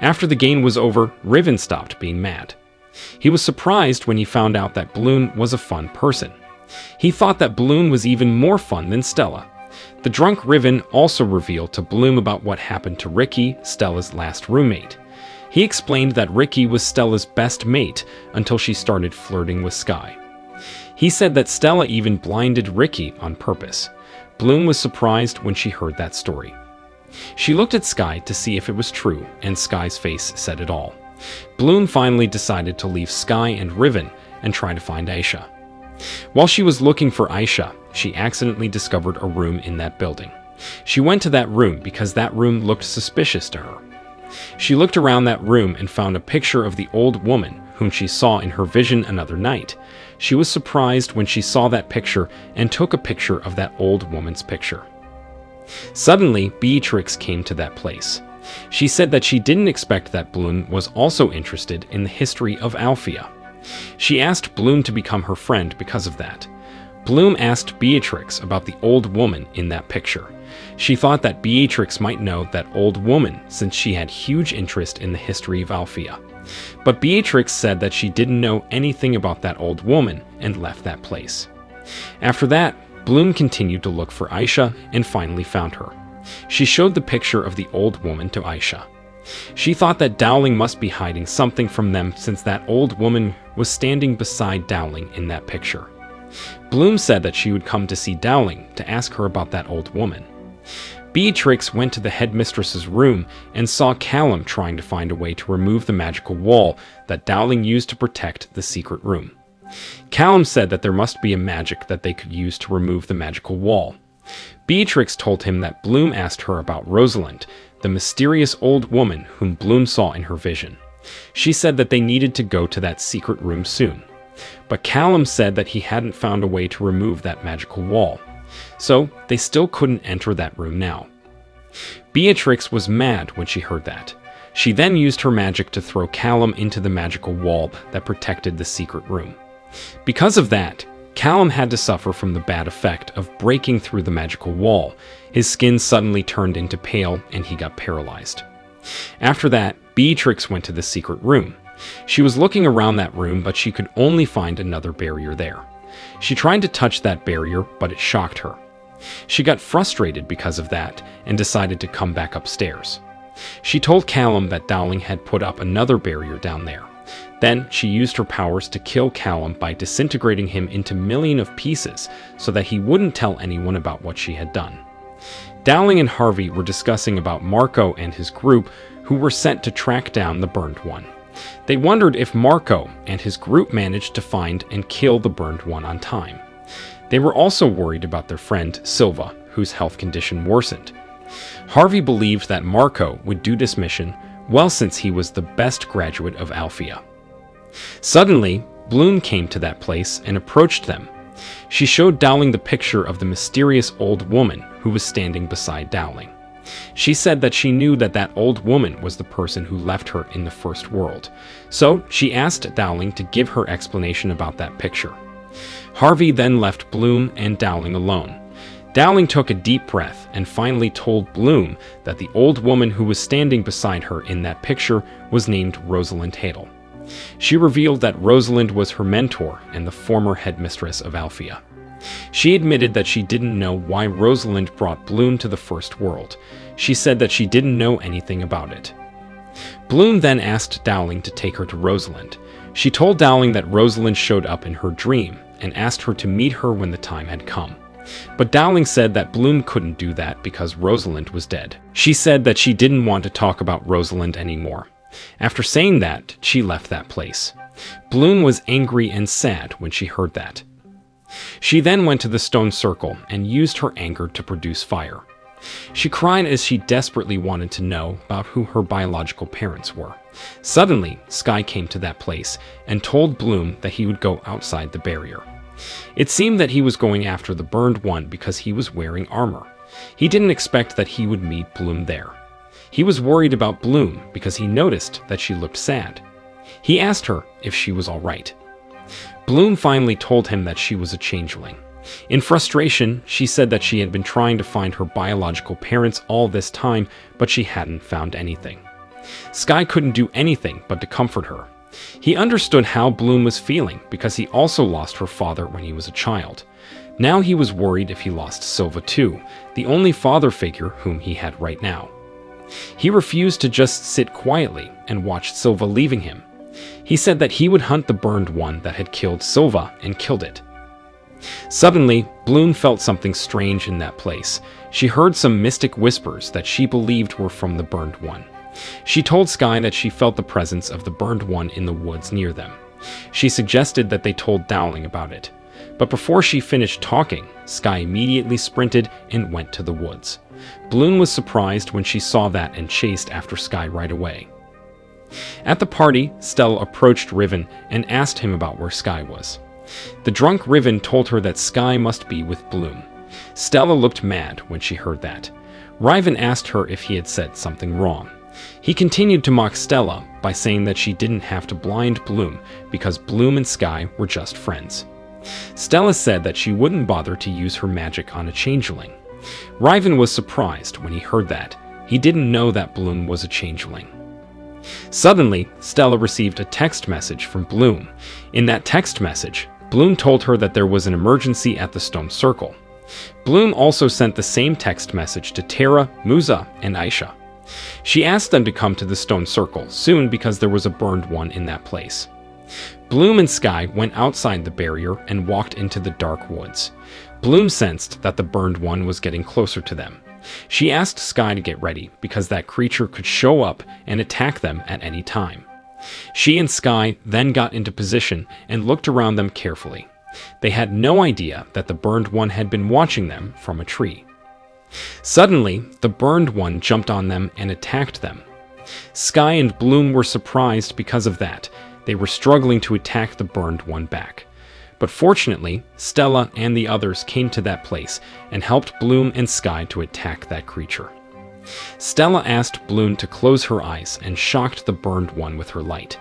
After the game was over, Riven stopped being mad. He was surprised when he found out that Bloom was a fun person. He thought that Bloom was even more fun than Stella. The drunk Riven also revealed to Bloom about what happened to Ricky, Stella's last roommate. He explained that Ricky was Stella's best mate until she started flirting with Sky. He said that Stella even blinded Ricky on purpose. Bloom was surprised when she heard that story. She looked at Sky to see if it was true, and Sky's face said it all. Bloom finally decided to leave Sky and Riven and try to find Aisha. While she was looking for Aisha, she accidentally discovered a room in that building. She went to that room because that room looked suspicious to her. She looked around that room and found a picture of the old woman whom she saw in her vision another night. She was surprised when she saw that picture and took a picture of that old woman's picture. Suddenly, Beatrix came to that place. She said that she didn't expect that Bloom was also interested in the history of Alfea. She asked Bloom to become her friend because of that. Bloom asked Beatrix about the old woman in that picture. She thought that Beatrix might know that old woman since she had huge interest in the history of Alfea. But Beatrix said that she didn't know anything about that old woman and left that place. After that, Bloom continued to look for Aisha and finally found her. She showed the picture of the old woman to Aisha. She thought that Dowling must be hiding something from them since that old woman was standing beside Dowling in that picture. Bloom said that she would come to see Dowling to ask her about that old woman. Beatrix went to the headmistress's room and saw Callum trying to find a way to remove the magical wall that Dowling used to protect the secret room. Callum said that there must be a magic that they could use to remove the magical wall. Beatrix told him that Bloom asked her about Rosalind, the mysterious old woman whom Bloom saw in her vision. She said that they needed to go to that secret room soon. But Callum said that he hadn't found a way to remove that magical wall. So they still couldn't enter that room now. Beatrix was mad when she heard that. She then used her magic to throw Callum into the magical wall that protected the secret room. Because of that, Callum had to suffer from the bad effect of breaking through the magical wall. His skin suddenly turned into pale and he got paralyzed. After that, Beatrix went to the secret room. She was looking around that room, but she could only find another barrier there. She tried to touch that barrier, but it shocked her. She got frustrated because of that and decided to come back upstairs. She told Callum that Dowling had put up another barrier down there. Then she used her powers to kill Callum by disintegrating him into millions of pieces so that he wouldn't tell anyone about what she had done. Dowling and Harvey were discussing about Marco and his group who were sent to track down the burned one. They wondered if Marco and his group managed to find and kill the burned one on time. They were also worried about their friend Silva, whose health condition worsened. Harvey believed that Marco would do this mission well since he was the best graduate of Alfea. Suddenly, Bloom came to that place and approached them. She showed Dowling the picture of the mysterious old woman who was standing beside Dowling. She said that she knew that that old woman was the person who left her in the first world, so she asked Dowling to give her explanation about that picture. Harvey then left Bloom and Dowling alone. Dowling took a deep breath and finally told Bloom that the old woman who was standing beside her in that picture was named Rosalind Hadel. She revealed that Rosalind was her mentor and the former headmistress of Alfea. She admitted that she didn't know why Rosalind brought Bloom to the first world. She said that she didn't know anything about it. Bloom then asked Dowling to take her to Rosalind. She told Dowling that Rosalind showed up in her dream and asked her to meet her when the time had come. But Dowling said that Bloom couldn't do that because Rosalind was dead. She said that she didn't want to talk about Rosalind anymore. After saying that, she left that place. Bloom was angry and sad when she heard that. She then went to the stone circle and used her anger to produce fire. She cried as she desperately wanted to know about who her biological parents were. Suddenly, Sky came to that place and told Bloom that he would go outside the barrier. It seemed that he was going after the burned one because he was wearing armor. He didn't expect that he would meet Bloom there. He was worried about Bloom because he noticed that she looked sad. He asked her if she was all right. Bloom finally told him that she was a changeling. In frustration, she said that she had been trying to find her biological parents all this time, but she hadn't found anything. Sky couldn't do anything but to comfort her. He understood how Bloom was feeling because he also lost her father when he was a child. Now he was worried if he lost Silva too, the only father figure whom he had right now. He refused to just sit quietly and watch Silva leaving him. He said that he would hunt the burned one that had killed Silva and killed it. Suddenly, Bloom felt something strange in that place. She heard some mystic whispers that she believed were from the burned one. She told Sky that she felt the presence of the burned one in the woods near them. She suggested that they told Dowling about it. But before she finished talking, Sky immediately sprinted and went to the woods. Bloom was surprised when she saw that and chased after Sky right away. At the party, Stella approached Riven and asked him about where Sky was. The drunk Riven told her that Sky must be with Bloom. Stella looked mad when she heard that. Riven asked her if he had said something wrong. He continued to mock Stella by saying that she didn't have to blind Bloom because Bloom and Sky were just friends. Stella said that she wouldn't bother to use her magic on a changeling. Riven was surprised when he heard that. He didn't know that Bloom was a changeling. Suddenly, Stella received a text message from Bloom. In that text message, Bloom told her that there was an emergency at the Stone Circle. Bloom also sent the same text message to Tara, Musa, and Aisha. She asked them to come to the Stone Circle soon because there was a burned one in that place. Bloom and Sky went outside the barrier and walked into the dark woods. Bloom sensed that the burned one was getting closer to them. She asked Sky to get ready because that creature could show up and attack them at any time. She and Sky then got into position and looked around them carefully. They had no idea that the burned one had been watching them from a tree. Suddenly, the burned one jumped on them and attacked them. Sky and Bloom were surprised because of that. They were struggling to attack the burned one back. But fortunately, Stella and the others came to that place and helped Bloom and Sky to attack that creature. Stella asked Bloom to close her eyes and shocked the burned one with her light.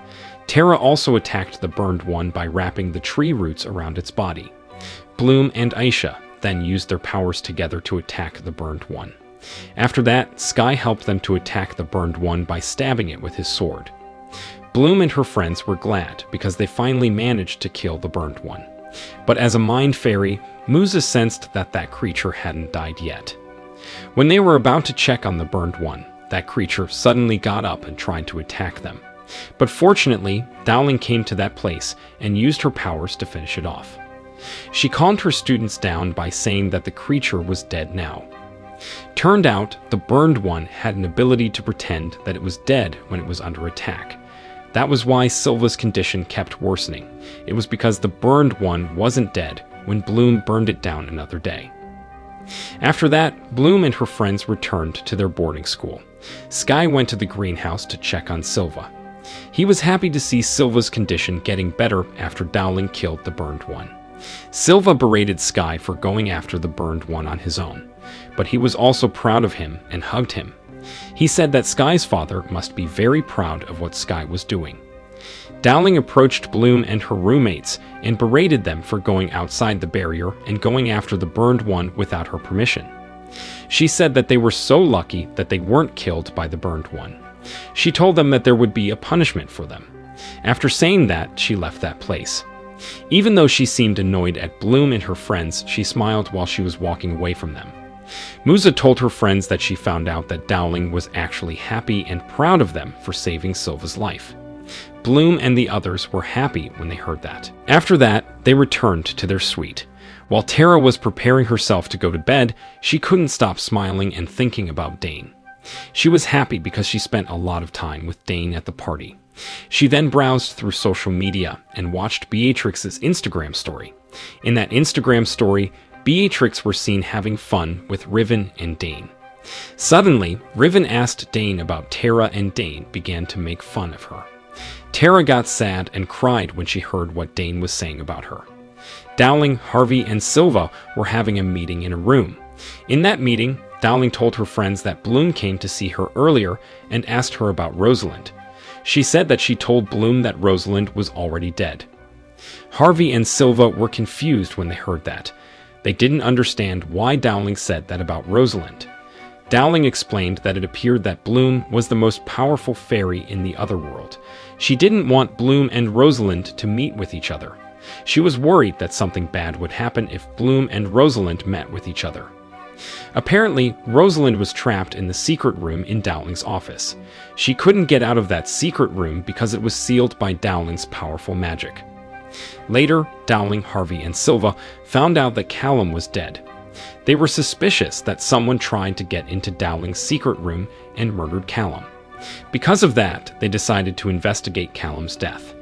Tara also attacked the burned one by wrapping the tree roots around its body. Bloom and Aisha then used their powers together to attack the burned one. After that, Sky helped them to attack the burned one by stabbing it with his sword. Bloom and her friends were glad because they finally managed to kill the burned one. But as a mind fairy, Musa sensed that that creature hadn't died yet. When they were about to check on the burned one, that creature suddenly got up and tried to attack them. But fortunately, Dowling came to that place and used her powers to finish it off. She calmed her students down by saying that the creature was dead now. Turned out, the burned one had an ability to pretend that it was dead when it was under attack. That was why Silva's condition kept worsening. It was because the burned one wasn't dead when Bloom burned it down another day. After that, Bloom and her friends returned to their boarding school. Sky went to the greenhouse to check on Silva. He was happy to see Silva's condition getting better after Dowling killed the burned one. Silva berated Sky for going after the burned one on his own, but he was also proud of him and hugged him. He said that Sky's father must be very proud of what Sky was doing. Dowling approached Bloom and her roommates and berated them for going outside the barrier and going after the burned one without her permission. She said that they were so lucky that they weren't killed by the burned one. She told them that there would be a punishment for them. After saying that, she left that place. Even though she seemed annoyed at Bloom and her friends, she smiled while she was walking away from them. Musa told her friends that she found out that Dowling was actually happy and proud of them for saving Silva's life. Bloom and the others were happy when they heard that. After that, they returned to their suite. While Tara was preparing herself to go to bed, she couldn't stop smiling and thinking about Dane. She was happy because she spent a lot of time with Dane at the party. She then browsed through social media and watched Beatrix's Instagram story. In that Instagram story, Beatrix were seen having fun with Riven and Dane. Suddenly, Riven asked Dane about Tara and Dane began to make fun of her. Tara got sad and cried when she heard what Dane was saying about her. Dowling, Harvey, and Silva were having a meeting in a room. In that meeting, Dowling told her friends that Bloom came to see her earlier and asked her about Rosalind. She said that she told Bloom that Rosalind was already dead. Harvey and Silva were confused when they heard that. They didn't understand why Dowling said that about Rosalind. Dowling explained that it appeared that Bloom was the most powerful fairy in the other world. She didn't want Bloom and Rosalind to meet with each other. She was worried that something bad would happen if Bloom and Rosalind met with each other. Apparently, Rosalind was trapped in the secret room in Dowling's office. She couldn't get out of that secret room because it was sealed by Dowling's powerful magic. Later, Dowling, Harvey, and Silva found out that Callum was dead. They were suspicious that someone tried to get into Dowling's secret room and murdered Callum. Because of that, they decided to investigate Callum's death.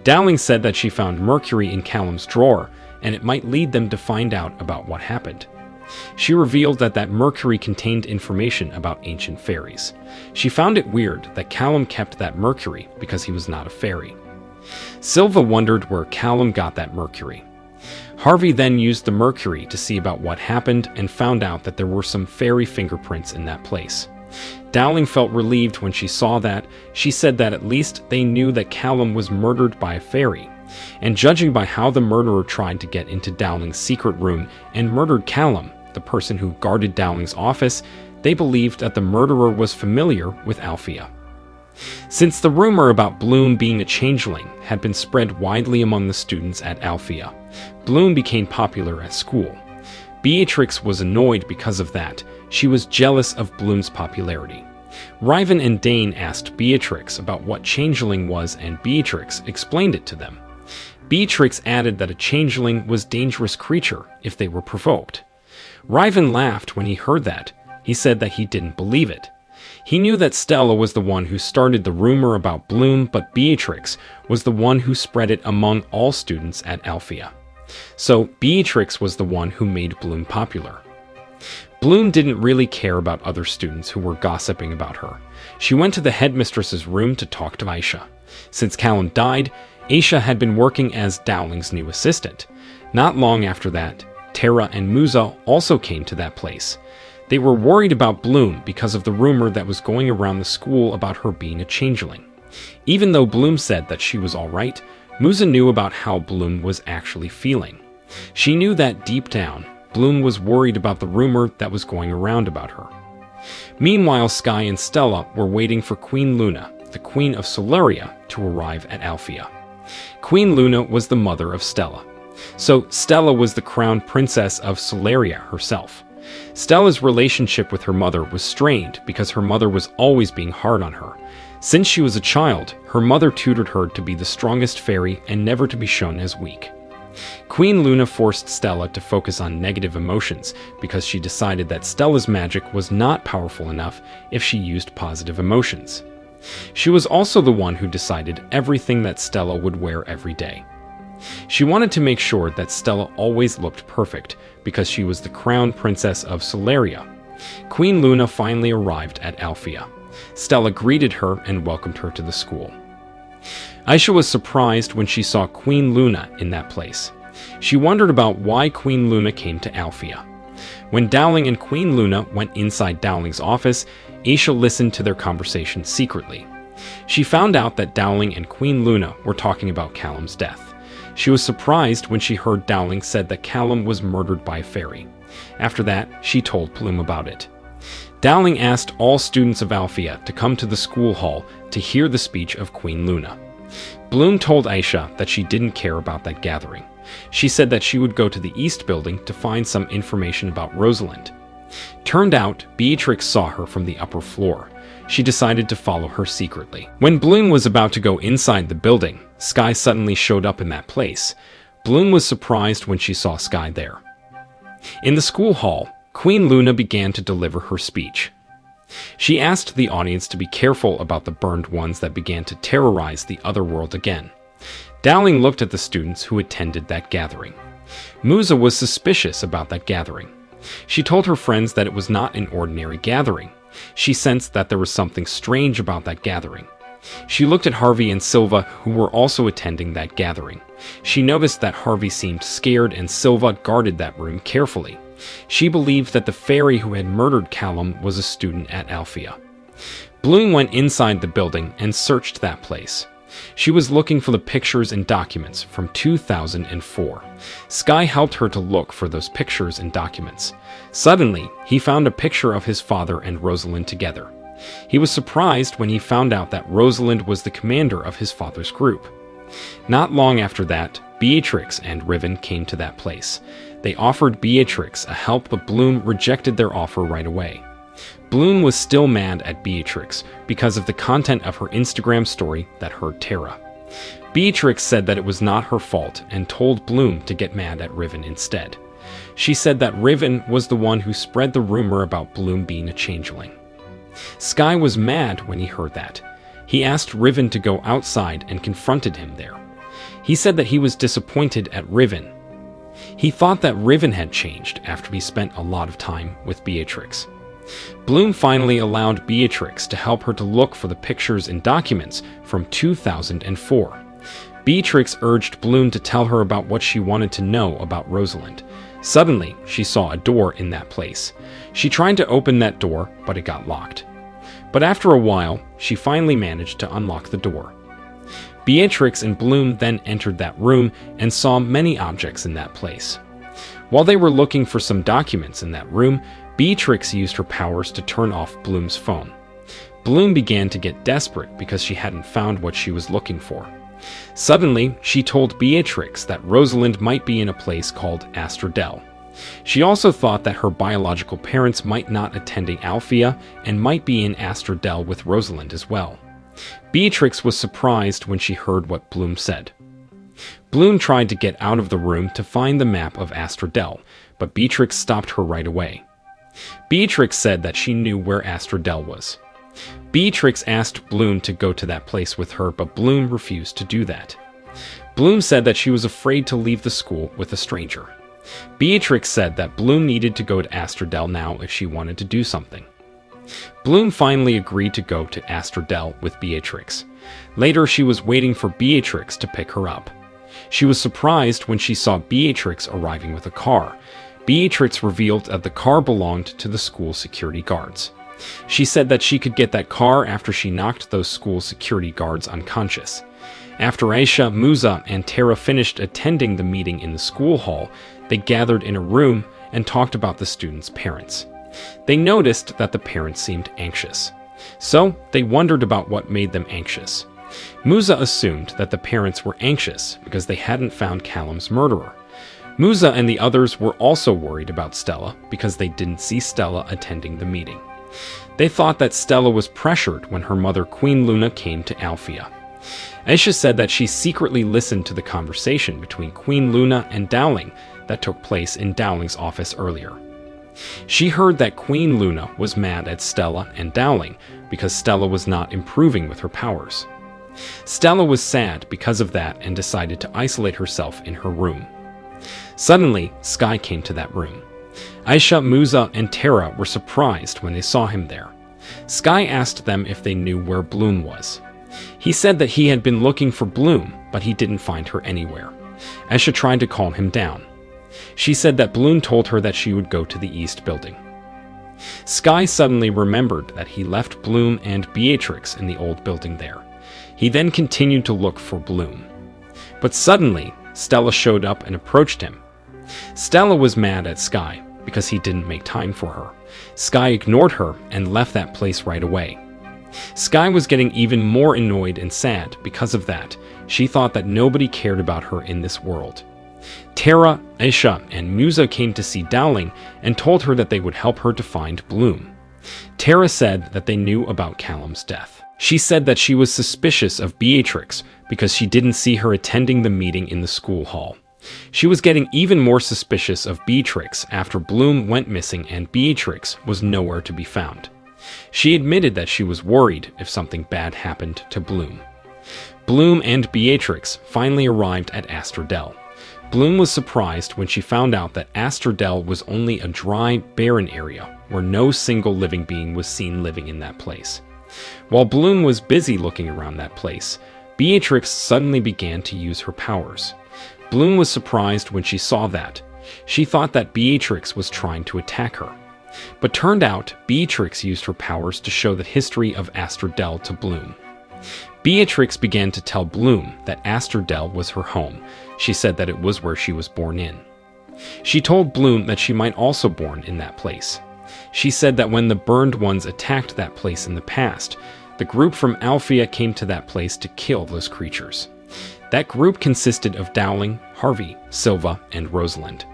Dowling said that she found mercury in Callum's drawer, and it might lead them to find out about what happened. She revealed that that mercury contained information about ancient fairies. She found it weird that Callum kept that mercury because he was not a fairy. Silva wondered where Callum got that mercury. Harvey then used the mercury to see about what happened and found out that there were some fairy fingerprints in that place. Dowling felt relieved when she saw that. She said that at least they knew that Callum was murdered by a fairy. And judging by how the murderer tried to get into Dowling's secret room and murdered Callum, the person who guarded Dowling's office, they believed that the murderer was familiar with Alfea. Since the rumor about Bloom being a changeling had been spread widely among the students at Alfea, Bloom became popular at school. Beatrix was annoyed because of that. She was jealous of Bloom's popularity. Riven and Dane asked Beatrix about what changeling was, and Beatrix explained it to them. Beatrix added that a changeling was a dangerous creature if they were provoked. Riven laughed when he heard that. He said that he didn't believe it. He knew that Stella was the one who started the rumor about Bloom, but Beatrix was the one who spread it among all students at Alfea. So Beatrix was the one who made Bloom popular. Bloom didn't really care about other students who were gossiping about her. She went to the headmistress's room to talk to Aisha. Since Callum died, Aisha had been working as Dowling's new assistant. Not long after that, Tara and Musa also came to that place. They were worried about Bloom because of the rumor that was going around the school about her being a changeling. Even though Bloom said that she was all right, Musa knew about how Bloom was actually feeling. She knew that deep down, Bloom was worried about the rumor that was going around about her. Meanwhile, Sky and Stella were waiting for Queen Luna, the Queen of Solaria, to arrive at Alfea. Queen Luna was the mother of Stella. So Stella was the crown princess of Solaria herself. Stella's relationship with her mother was strained because her mother was always being hard on her. Since she was a child, her mother tutored her to be the strongest fairy and never to be shown as weak. Queen Luna forced Stella to focus on negative emotions because she decided that Stella's magic was not powerful enough if she used positive emotions. She was also the one who decided everything that Stella would wear every day. She wanted to make sure that Stella always looked perfect because she was the crown princess of Solaria. Queen Luna finally arrived at Alfea. Stella greeted her and welcomed her to the school. Aisha was surprised when she saw Queen Luna in that place. She wondered about why Queen Luna came to Alfea. When Dowling and Queen Luna went inside Dowling's office, Aisha listened to their conversation secretly. She found out that Dowling and Queen Luna were talking about Callum's death. She was surprised when she heard Dowling said that Callum was murdered by a fairy. After that, she told Bloom about it. Dowling asked all students of Alfea to come to the school hall to hear the speech of Queen Luna. Bloom told Aisha that she didn't care about that gathering. She said that she would go to the East Building to find some information about Rosalind. Turned out, Beatrix saw her from the upper floor. She decided to follow her secretly. When Bloom was about to go inside the building, Sky suddenly showed up in that place. Bloom was surprised when she saw Sky there. In the school hall, Queen Luna began to deliver her speech. She asked the audience to be careful about the burned ones that began to terrorize the other world again. Dowling looked at the students who attended that gathering. Musa was suspicious about that gathering. She told her friends that it was not an ordinary gathering. She sensed that there was something strange about that gathering. She looked at Harvey and Silva, who were also attending that gathering. She noticed that Harvey seemed scared and Silva guarded that room carefully. She believed that the fairy who had murdered Callum was a student at Alfea. Bloom went inside the building and searched that place. She was looking for the pictures and documents from 2004. Sky helped her to look for those pictures and documents. Suddenly, he found a picture of his father and Rosalind together. He was surprised when he found out that Rosalind was the commander of his father's group. Not long after that, Beatrix and Riven came to that place. They offered Beatrix a help, but Bloom rejected their offer right away. Bloom was still mad at Beatrix because of the content of her Instagram story that hurt Tara. Beatrix said that it was not her fault and told Bloom to get mad at Riven instead. She said that Riven was the one who spread the rumor about Bloom being a changeling. Sky was mad when he heard that. He asked Riven to go outside and confronted him there. He said that he was disappointed at Riven. He thought that Riven had changed after he spent a lot of time with Beatrix. Bloom finally allowed Beatrix to help her to look for the pictures and documents from 2004. Beatrix urged Bloom to tell her about what she wanted to know about Rosalind. Suddenly, she saw a door in that place. She tried to open that door, but it got locked. But after a while, she finally managed to unlock the door. Beatrix and Bloom then entered that room and saw many objects in that place. While they were looking for some documents in that room, Beatrix used her powers to turn off Bloom's phone. Bloom began to get desperate because she hadn't found what she was looking for. Suddenly, she told Beatrix that Rosalind might be in a place called Astrodel. She also thought that her biological parents might not attending Alfea and might be in Astrodel with Rosalind as well. Beatrix was surprised when she heard what Bloom said. Bloom tried to get out of the room to find the map of Astrodel, but Beatrix stopped her right away. Beatrix said that she knew where Astrodel was. Beatrix asked Bloom to go to that place with her, but Bloom refused to do that. Bloom said that she was afraid to leave the school with a stranger. Beatrix said that Bloom needed to go to Astrodel now if she wanted to do something. Bloom finally agreed to go to Astrodel with Beatrix. Later, she was waiting for Beatrix to pick her up. She was surprised when she saw Beatrix arriving with a car. Beatrix revealed that the car belonged to the school security guards. She said that she could get that car after she knocked those school security guards unconscious. After Aisha, Musa, and Tara finished attending the meeting in the school hall, they gathered in a room and talked about the students' parents. They noticed that the parents seemed anxious. So, they wondered about what made them anxious. Musa assumed that the parents were anxious because they hadn't found Callum's murderer. Musa and the others were also worried about Stella because they didn't see Stella attending the meeting. They thought that Stella was pressured when her mother Queen Luna came to Alfea. Aisha said that she secretly listened to the conversation between Queen Luna and Dowling that took place in Dowling's office earlier. She heard that Queen Luna was mad at Stella and Dowling because Stella was not improving with her powers. Stella was sad because of that and decided to isolate herself in her room. Suddenly, Sky came to that room. Aisha, Musa, and Tara were surprised when they saw him there. Sky asked them if they knew where Bloom was. He said that he had been looking for Bloom, but he didn't find her anywhere. Aisha tried to calm him down. She said that Bloom told her that she would go to the East Building. Sky suddenly remembered that he left Bloom and Beatrix in the old building there. He then continued to look for Bloom. But suddenly, Stella showed up and approached him. Stella was mad at Sky because he didn't make time for her. Sky ignored her and left that place right away. Sky was getting even more annoyed and sad because of that. She thought that nobody cared about her in this world. Tara, Aisha, and Musa came to see Dowling and told her that they would help her to find Bloom. Tara said that they knew about Callum's death. She said that she was suspicious of Beatrix because she didn't see her attending the meeting in the school hall. She was getting even more suspicious of Beatrix after Bloom went missing and Beatrix was nowhere to be found. She admitted that she was worried if something bad happened to Bloom. Bloom and Beatrix finally arrived at Astrodel. Bloom was surprised when she found out that Astrodel was only a dry, barren area where no single living being was seen living in that place. While Bloom was busy looking around that place, Beatrix suddenly began to use her powers. Bloom was surprised when she saw that. She thought that Beatrix was trying to attack her. But turned out, Beatrix used her powers to show the history of Astrodel to Bloom. Beatrix began to tell Bloom that Astrodel was her home. She said that it was where she was born in. She told Bloom that she might also born in that place. She said that when the burned ones attacked that place in the past, the group from Alfea came to that place to kill those creatures. That group consisted of Dowling, Harvey, Silva, and Rosalind.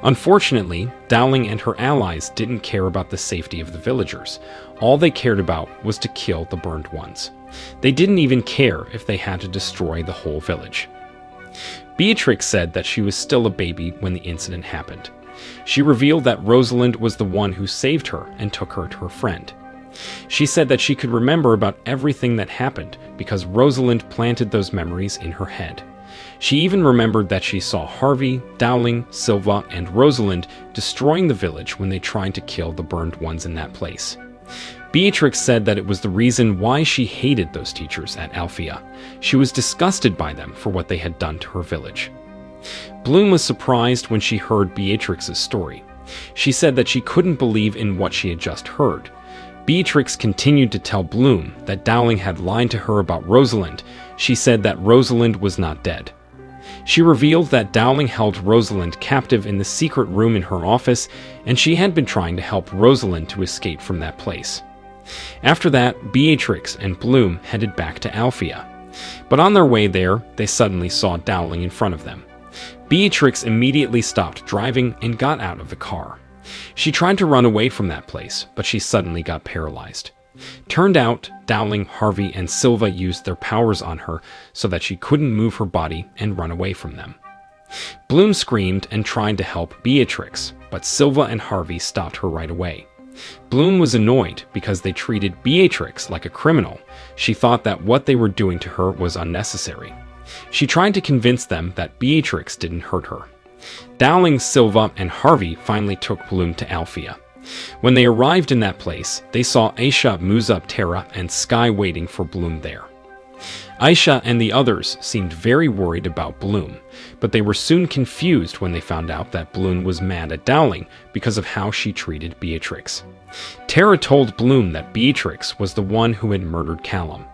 Unfortunately, Dowling and her allies didn't care about the safety of the villagers. All they cared about was to kill the burned ones. They didn't even care if they had to destroy the whole village. Beatrix said that she was still a baby when the incident happened. She revealed that Rosalind was the one who saved her and took her to her friend. She said that she could remember about everything that happened because Rosalind planted those memories in her head. She even remembered that she saw Harvey, Dowling, Silva, and Rosalind destroying the village when they tried to kill the burned ones in that place. Beatrix said that it was the reason why she hated those teachers at Alfea. She was disgusted by them for what they had done to her village. Bloom was surprised when she heard Beatrix's story. She said that she couldn't believe in what she had just heard. Beatrix continued to tell Bloom that Dowling had lied to her about Rosalind. She said that Rosalind was not dead. She revealed that Dowling held Rosalind captive in the secret room in her office, and she had been trying to help Rosalind to escape from that place. After that, Beatrix and Bloom headed back to Alfea. But on their way there, they suddenly saw Dowling in front of them. Beatrix immediately stopped driving and got out of the car. She tried to run away from that place, but she suddenly got paralyzed. Turned out, Dowling, Harvey, and Silva used their powers on her so that she couldn't move her body and run away from them. Bloom screamed and tried to help Beatrix, but Silva and Harvey stopped her right away. Bloom was annoyed because they treated Beatrix like a criminal. She thought that what they were doing to her was unnecessary. She tried to convince them that Beatrix didn't hurt her. Dowling, Silva, and Harvey finally took Bloom to Alfea. When they arrived in that place, they saw Aisha, Muzab, Terra, and Sky waiting for Bloom there. Aisha and the others seemed very worried about Bloom, but they were soon confused when they found out that Bloom was mad at Dowling because of how she treated Beatrix. Terra told Bloom that Beatrix was the one who had murdered Callum.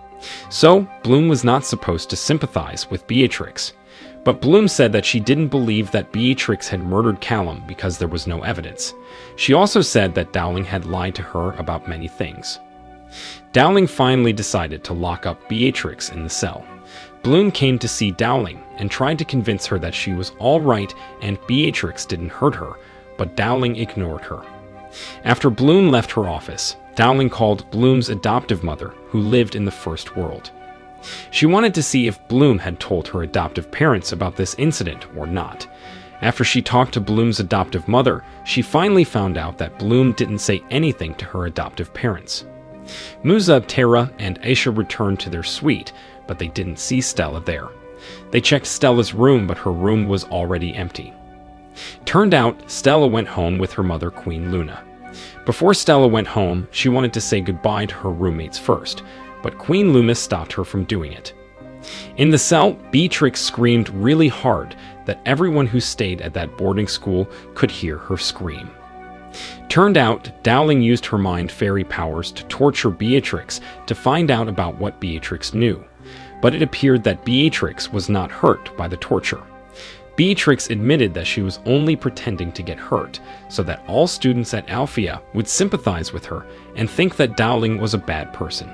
So, Bloom was not supposed to sympathize with Beatrix. But Bloom said that she didn't believe that Beatrix had murdered Callum because there was no evidence. She also said that Dowling had lied to her about many things. Dowling finally decided to lock up Beatrix in the cell. Bloom came to see Dowling and tried to convince her that she was all right and Beatrix didn't hurt her, but Dowling ignored her. After Bloom left her office, Dowling called Bloom's adoptive mother, who lived in the First World. She wanted to see if Bloom had told her adoptive parents about this incident or not. After she talked to Bloom's adoptive mother, she finally found out that Bloom didn't say anything to her adoptive parents. Muzab, Terra, and Aisha returned to their suite, but they didn't see Stella there. They checked Stella's room, but her room was already empty. Turned out, Stella went home with her mother, Queen Luna. Before Stella went home, she wanted to say goodbye to her roommates first, but Queen Loomis stopped her from doing it. In the cell, Beatrix screamed really hard that everyone who stayed at that boarding school could hear her scream. Turned out, Dowling used her mind fairy powers to torture Beatrix to find out about what Beatrix knew, but it appeared that Beatrix was not hurt by the torture. Beatrix admitted that she was only pretending to get hurt, so that all students at Alfea would sympathize with her and think that Dowling was a bad person.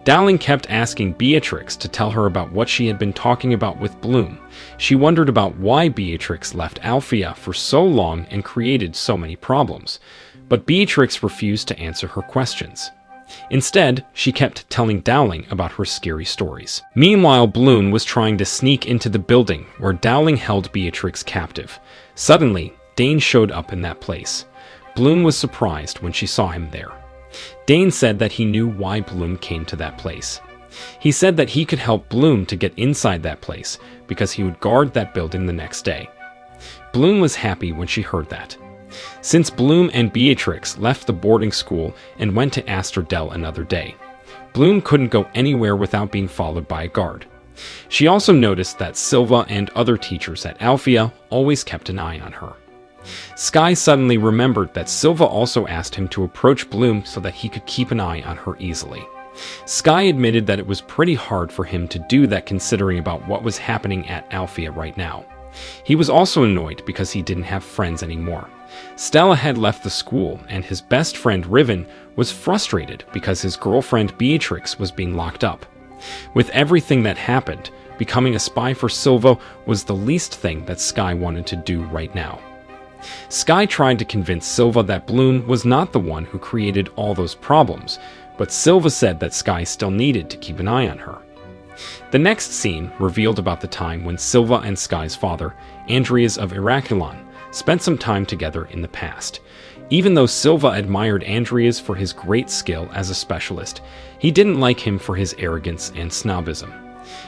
Dowling kept asking Beatrix to tell her about what she had been talking about with Bloom. She wondered about why Beatrix left Alfea for so long and created so many problems, but Beatrix refused to answer her questions. Instead, she kept telling Dowling about her scary stories. Meanwhile, Bloom was trying to sneak into the building where Dowling held Beatrix captive. Suddenly, Dane showed up in that place. Bloom was surprised when she saw him there. Dane said that he knew why Bloom came to that place. He said that he could help Bloom to get inside that place because he would guard that building the next day. Bloom was happy when she heard that. Since Bloom and Beatrix left the boarding school and went to Astrodel another day, Bloom couldn't go anywhere without being followed by a guard. She also noticed that Silva and other teachers at Alfea always kept an eye on her. Sky suddenly remembered that Silva also asked him to approach Bloom so that he could keep an eye on her easily. Sky admitted that it was pretty hard for him to do that considering about what was happening at Alfea right now. He was also annoyed because he didn't have friends anymore. Stella had left the school, and his best friend Riven was frustrated because his girlfriend Beatrix was being locked up. With everything that happened, becoming a spy for Silva was the least thing that Sky wanted to do right now. Sky tried to convince Silva that Bloom was not the one who created all those problems, but Silva said that Sky still needed to keep an eye on her. The next scene revealed about the time when Silva and Sky's father, Andreas of Iraculon, spent some time together in the past. Even though Silva admired Andreas for his great skill as a specialist, he didn't like him for his arrogance and snobism.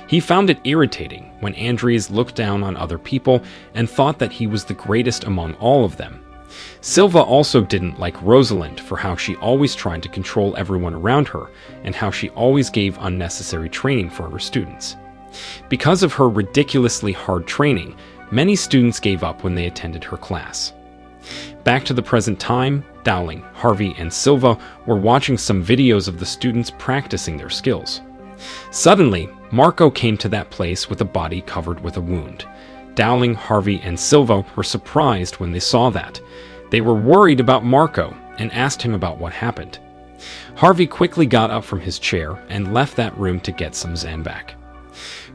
He found it irritating when Andreas looked down on other people and thought that he was the greatest among all of them. Silva also didn't like Rosalind for how she always tried to control everyone around her and how she always gave unnecessary training for her students. Because of her ridiculously hard training, many students gave up when they attended her class. Back to the present time, Dowling, Harvey, and Silva were watching some videos of the students practicing their skills. Suddenly, Marco came to that place with a body covered with a wound. Dowling, Harvey, and Silva were surprised when they saw that. They were worried about Marco and asked him about what happened. Harvey quickly got up from his chair and left that room to get some Zen back.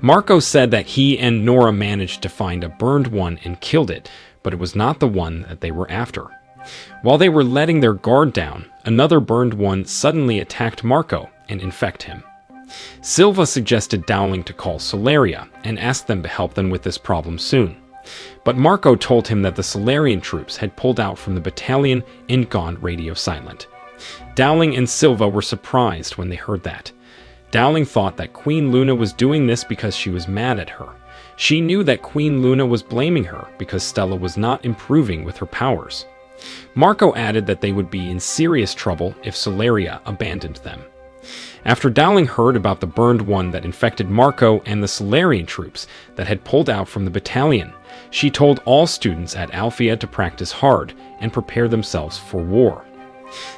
Marco said that he and Nora managed to find a burned one and killed it, but it was not the one that they were after. While they were letting their guard down, another burned one suddenly attacked Marco and infected him. Silva suggested Dowling to call Solaria and ask them to help them with this problem soon. But Marco told him that the Solarian troops had pulled out from the battalion and gone radio silent. Dowling and Silva were surprised when they heard that. Dowling thought that Queen Luna was doing this because she was mad at her. She knew that Queen Luna was blaming her because Stella was not improving with her powers. Marco added that they would be in serious trouble if Solaria abandoned them. After Dowling heard about the burned one that infected Marco and the Solarian troops that had pulled out from the battalion, she told all students at Alfea to practice hard and prepare themselves for war.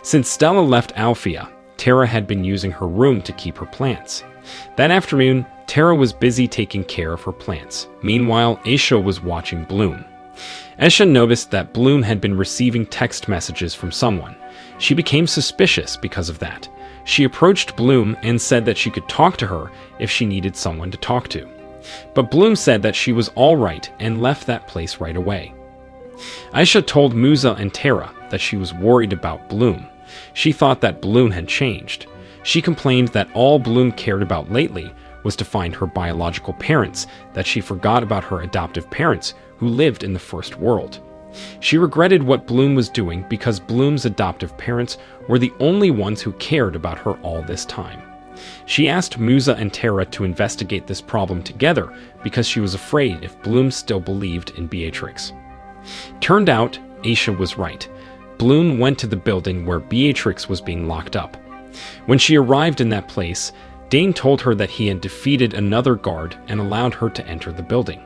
Since Stella left Alfea, Tara had been using her room to keep her plants. That afternoon, Tara was busy taking care of her plants. Meanwhile, Aisha was watching Bloom. Aisha noticed that Bloom had been receiving text messages from someone. She became suspicious because of that. She approached Bloom and said that she could talk to her if she needed someone to talk to. But Bloom said that she was all right and left that place right away. Aisha told Musa and Tara that she was worried about Bloom. She thought that Bloom had changed. She complained that all Bloom cared about lately was to find her biological parents, that she forgot about her adoptive parents who lived in the first world. She regretted what Bloom was doing because Bloom's adoptive parents were the only ones who cared about her all this time. She asked Musa and Tara to investigate this problem together because she was afraid if Bloom still believed in Beatrix. Turned out, Aisha was right. Bloom went to the building where Beatrix was being locked up. When she arrived in that place, Dane told her that he had defeated another guard and allowed her to enter the building.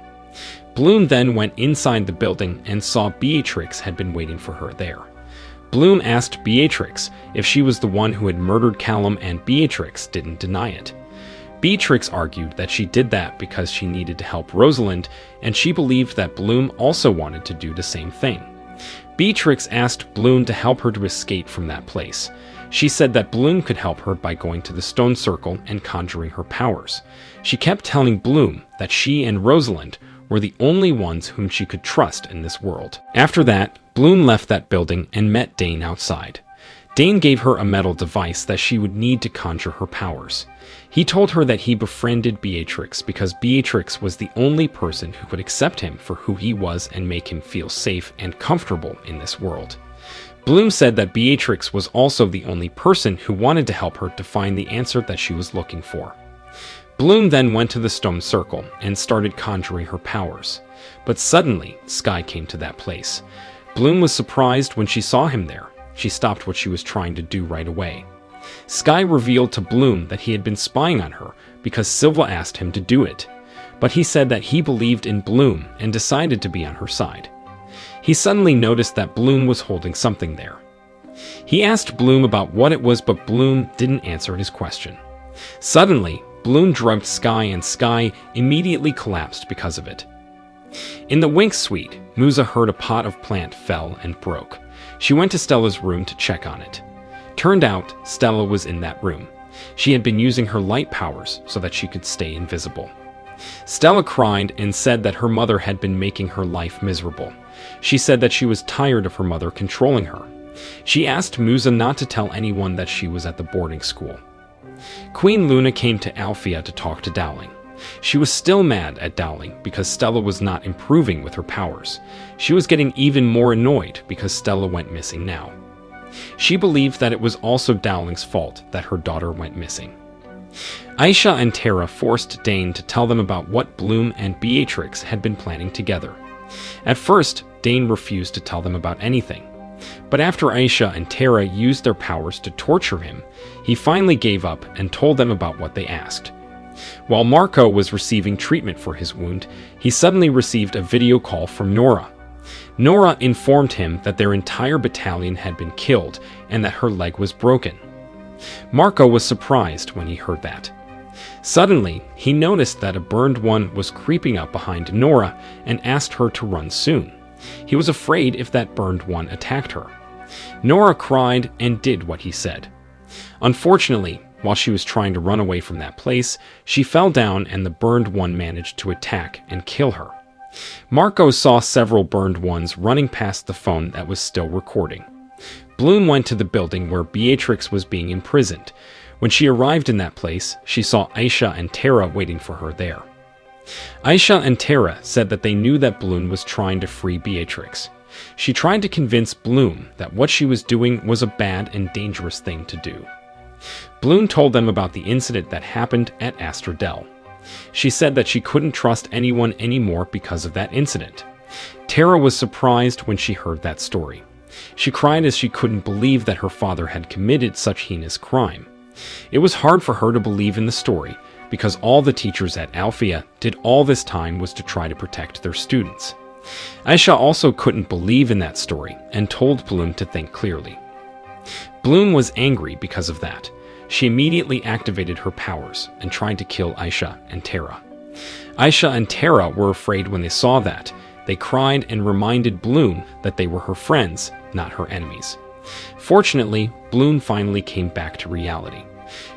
Bloom then went inside the building and saw Beatrix had been waiting for her there. Bloom asked Beatrix if she was the one who had murdered Callum, and Beatrix didn't deny it. Beatrix argued that she did that because she needed to help Rosalind, and she believed that Bloom also wanted to do the same thing. Beatrix asked Bloom to help her to escape from that place. She said that Bloom could help her by going to the stone circle and conjuring her powers. She kept telling Bloom that she and Rosalind were the only ones whom she could trust in this world. After that, Bloom left that building and met Dane outside. Dane gave her a metal device that she would need to conjure her powers. He told her that he befriended Beatrix because Beatrix was the only person who could accept him for who he was and make him feel safe and comfortable in this world. Bloom said that Beatrix was also the only person who wanted to help her to find the answer that she was looking for. Bloom then went to the stone circle and started conjuring her powers. But suddenly, Sky came to that place. Bloom was surprised when she saw him there. She stopped what she was trying to do right away. Sky revealed to Bloom that he had been spying on her because Silva asked him to do it. But he said that he believed in Bloom and decided to be on her side. He suddenly noticed that Bloom was holding something there. He asked Bloom about what it was, but Bloom didn't answer his question. Suddenly, Bloom drugged Sky, and Sky immediately collapsed because of it. In the Wink suite, Musa heard a pot of plant fell and broke. She went to Stella's room to check on it. Turned out, Stella was in that room. She had been using her light powers so that she could stay invisible. Stella cried and said that her mother had been making her life miserable. She said that she was tired of her mother controlling her. She asked Musa not to tell anyone that she was at the boarding school. Queen Luna came to Alfea to talk to Dowling. She was still mad at Dowling because Stella was not improving with her powers. She was getting even more annoyed because Stella went missing now. She believed that it was also Dowling's fault that her daughter went missing. Aisha and Tara forced Dane to tell them about what Bloom and Beatrix had been planning together. At first, Dane refused to tell them about anything. But after Aisha and Tara used their powers to torture him, he finally gave up and told them about what they asked. While Marco was receiving treatment for his wound, he suddenly received a video call from Nora. Nora informed him that their entire battalion had been killed and that her leg was broken. Marco was surprised when he heard that. Suddenly, he noticed that a burned one was creeping up behind Nora and asked her to run soon. He was afraid if that burned one attacked her. Nora cried and did what he said. Unfortunately, while she was trying to run away from that place, she fell down and the burned one managed to attack and kill her. Marco saw several burned ones running past the phone that was still recording. Bloom went to the building where Beatrix was being imprisoned. When she arrived in that place, she saw Aisha and Tara waiting for her there. Aisha and Tara said that they knew that Bloom was trying to free Beatrix. She tried to convince Bloom that what she was doing was a bad and dangerous thing to do. Bloom told them about the incident that happened at Astrodel. She said that she couldn't trust anyone anymore because of that incident. Tara was surprised when she heard that story. She cried as she couldn't believe that her father had committed such heinous crime. It was hard for her to believe in the story, because all the teachers at Alfea did all this time was to try to protect their students. Aisha also couldn't believe in that story and told Bloom to think clearly. Bloom was angry because of that. She immediately activated her powers and tried to kill Aisha and Tara. Aisha and Tara were afraid when they saw that. They cried and reminded Bloom that they were her friends, not her enemies. Fortunately, Bloom finally came back to reality.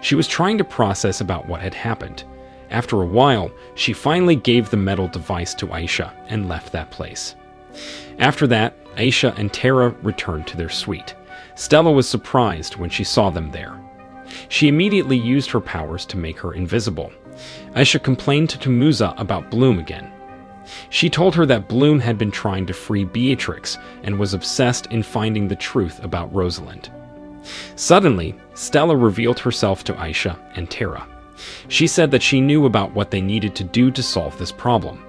She was trying to process about what had happened. After a while, she finally gave the metal device to Aisha and left that place. After that, Aisha and Tara returned to their suite. Stella was surprised when she saw them there. She immediately used her powers to make her invisible. Aisha complained to Musa about Bloom again. She told her that Bloom had been trying to free Beatrix and was obsessed in finding the truth about Rosalind. Suddenly, Stella revealed herself to Aisha and Tara. She said that she knew about what they needed to do to solve this problem.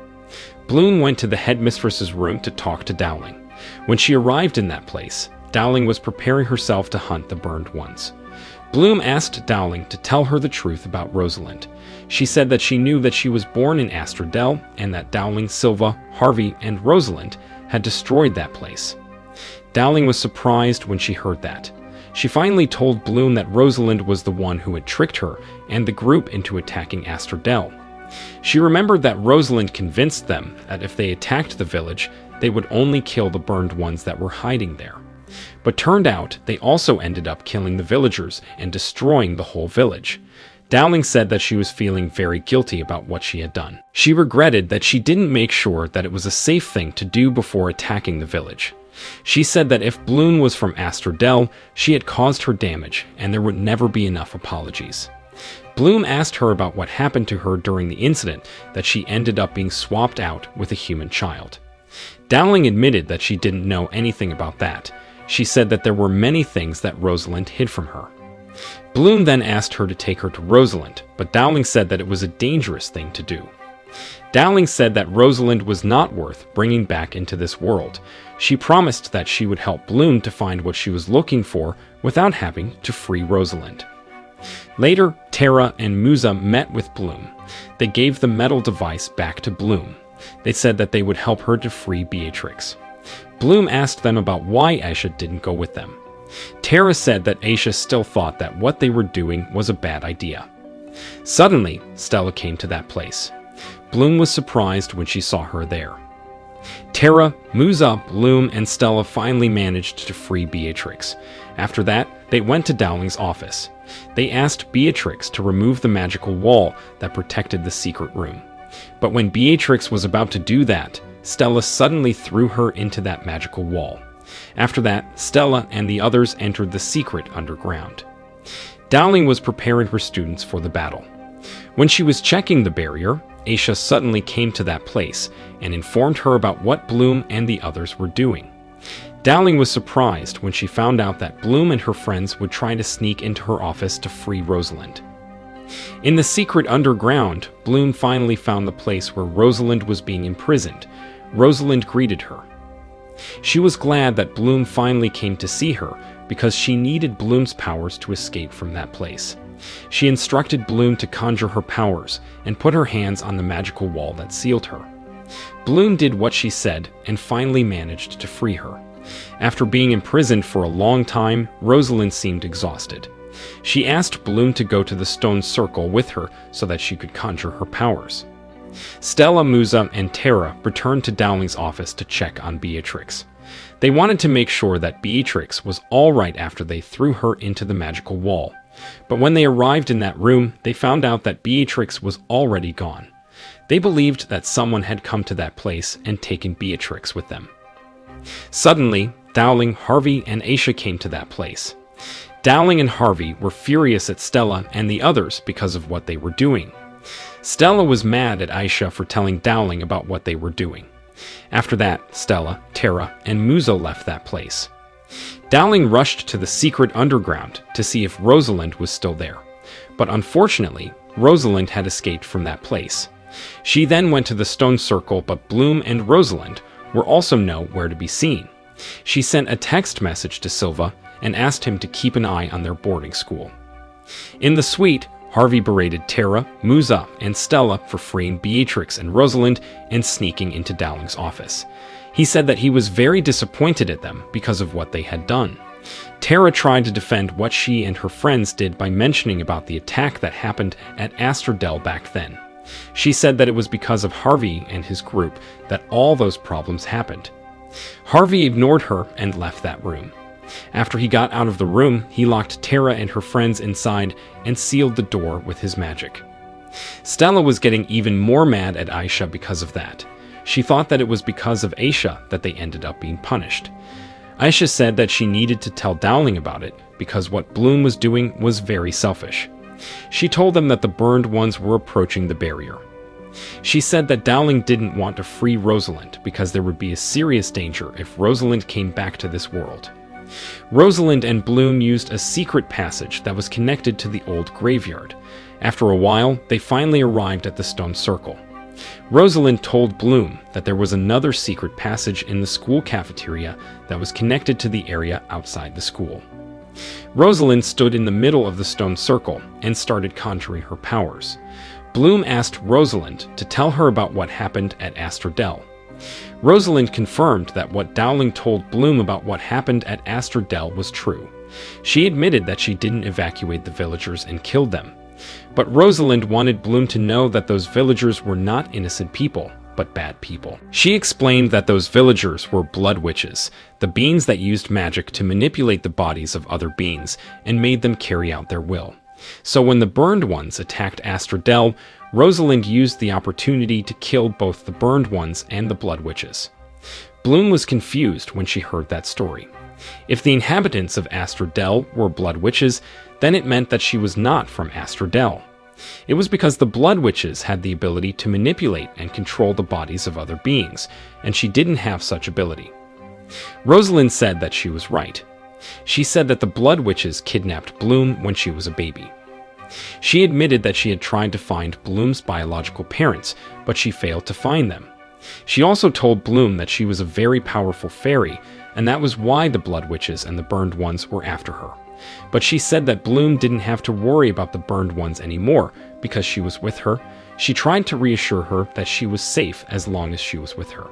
Bloom went to the headmistress's room to talk to Dowling. When she arrived in that place, Dowling was preparing herself to hunt the burned ones. Bloom asked Dowling to tell her the truth about Rosalind. She said that she knew that she was born in Astrodel and that Dowling, Silva, Harvey, and Rosalind had destroyed that place. Dowling was surprised when she heard that. She finally told Bloom that Rosalind was the one who had tricked her and the group into attacking Astrodel. She remembered that Rosalind convinced them that if they attacked the village, they would only kill the burned ones that were hiding there. But turned out they also ended up killing the villagers and destroying the whole village. Dowling said that she was feeling very guilty about what she had done. She regretted that she didn't make sure that it was a safe thing to do before attacking the village. She said that if Bloom was from Astrodel, she had caused her damage, and there would never be enough apologies. Bloom asked her about what happened to her during the incident that she ended up being swapped out with a human child. Dowling admitted that she didn't know anything about that. She said that there were many things that Rosalind hid from her. Bloom then asked her to take her to Rosalind, but Dowling said that it was a dangerous thing to do. Dowling said that Rosalind was not worth bringing back into this world. She promised that she would help Bloom to find what she was looking for without having to free Rosalind. Later, Tara and Musa met with Bloom. They gave the metal device back to Bloom. They said that they would help her to free Beatrix. Bloom asked them about why Aisha didn't go with them. Tara said that Aisha still thought that what they were doing was a bad idea. Suddenly, Stella came to that place. Bloom was surprised when she saw her there. Tara, Musa, Bloom, and Stella finally managed to free Beatrix. After that, they went to Dowling's office. They asked Beatrix to remove the magical wall that protected the secret room. But when Beatrix was about to do that, Stella suddenly threw her into that magical wall. After that, Stella and the others entered the secret underground. Dowling was preparing her students for the battle. When she was checking the barrier, Aisha suddenly came to that place and informed her about what Bloom and the others were doing. Dowling was surprised when she found out that Bloom and her friends would try to sneak into her office to free Rosalind. In the secret underground, Bloom finally found the place where Rosalind was being imprisoned. Rosalind greeted her. She was glad that Bloom finally came to see her because she needed Bloom's powers to escape from that place. She instructed Bloom to conjure her powers and put her hands on the magical wall that sealed her. Bloom did what she said and finally managed to free her. After being imprisoned for a long time, Rosalind seemed exhausted. She asked Bloom to go to the stone circle with her so that she could conjure her powers. Stella, Musa, and Tara returned to Dowling's office to check on Beatrix. They wanted to make sure that Beatrix was all right after they threw her into the magical wall. But when they arrived in that room, they found out that Beatrix was already gone. They believed that someone had come to that place and taken Beatrix with them. Suddenly, Dowling, Harvey, and Aisha came to that place. Dowling and Harvey were furious at Stella and the others because of what they were doing. Stella was mad at Aisha for telling Dowling about what they were doing. After that, Stella, Tara, and Musa left that place. Dowling rushed to the secret underground to see if Rosalind was still there. But unfortunately, Rosalind had escaped from that place. She then went to the stone circle, but Bloom and Rosalind were also nowhere to be seen. She sent a text message to Silva and asked him to keep an eye on their boarding school. In the suite, Harvey berated Tara, Musa, and Stella for freeing Beatrix and Rosalind and sneaking into Dowling's office. He said that he was very disappointed at them because of what they had done. Tara tried to defend what she and her friends did by mentioning about the attack that happened at Astrodel back then. She said that it was because of Harvey and his group that all those problems happened. Harvey ignored her and left that room. After he got out of the room, he locked Tara and her friends inside and sealed the door with his magic. Stella was getting even more mad at Aisha because of that. She thought that it was because of Aisha that they ended up being punished. Aisha said that she needed to tell Dowling about it because what Bloom was doing was very selfish. She told them that the burned ones were approaching the barrier. She said that Dowling didn't want to free Rosalind because there would be a serious danger if Rosalind came back to this world. Rosalind and Bloom used a secret passage that was connected to the old graveyard. After a while, they finally arrived at the stone circle. Rosalind told Bloom that there was another secret passage in the school cafeteria that was connected to the area outside the school. Rosalind stood in the middle of the stone circle and started conjuring her powers. Bloom asked Rosalind to tell her about what happened at Astrodel. Rosalind confirmed that what Dowling told Bloom about what happened at Astrodel was true. She admitted that she didn't evacuate the villagers and killed them. But Rosalind wanted Bloom to know that those villagers were not innocent people, but bad people. She explained that those villagers were blood witches, the beings that used magic to manipulate the bodies of other beings and made them carry out their will. So when the burned ones attacked Astrodel, Rosalind used the opportunity to kill both the burned ones and the blood witches. Bloom was confused when she heard that story. If the inhabitants of Astrodel were blood witches, then it meant that she was not from Astrodel. It was because the blood witches had the ability to manipulate and control the bodies of other beings, and she didn't have such ability. Rosalind said that she was right. She said that the blood witches kidnapped Bloom when she was a baby. She admitted that she had tried to find Bloom's biological parents, but she failed to find them. She also told Bloom that she was a very powerful fairy, and that was why the blood witches and the burned ones were after her. But she said that Bloom didn't have to worry about the burned ones anymore because she was with her. She tried to reassure her that she was safe as long as she was with her.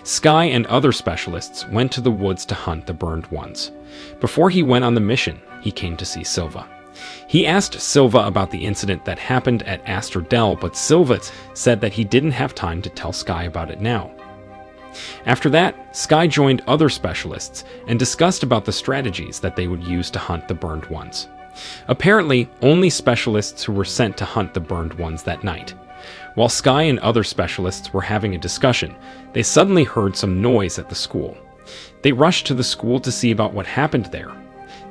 Sky and other specialists went to the woods to hunt the burned ones. Before he went on the mission, he came to see Silva. He asked Silva about the incident that happened at Aster Dell, but Silva said that he didn't have time to tell Sky about it now. After that, Sky joined other specialists and discussed about the strategies that they would use to hunt the burned ones. Apparently, only specialists who were sent to hunt the burned ones that night. While Sky and other specialists were having a discussion, they suddenly heard some noise at the school. They rushed to the school to see about what happened there.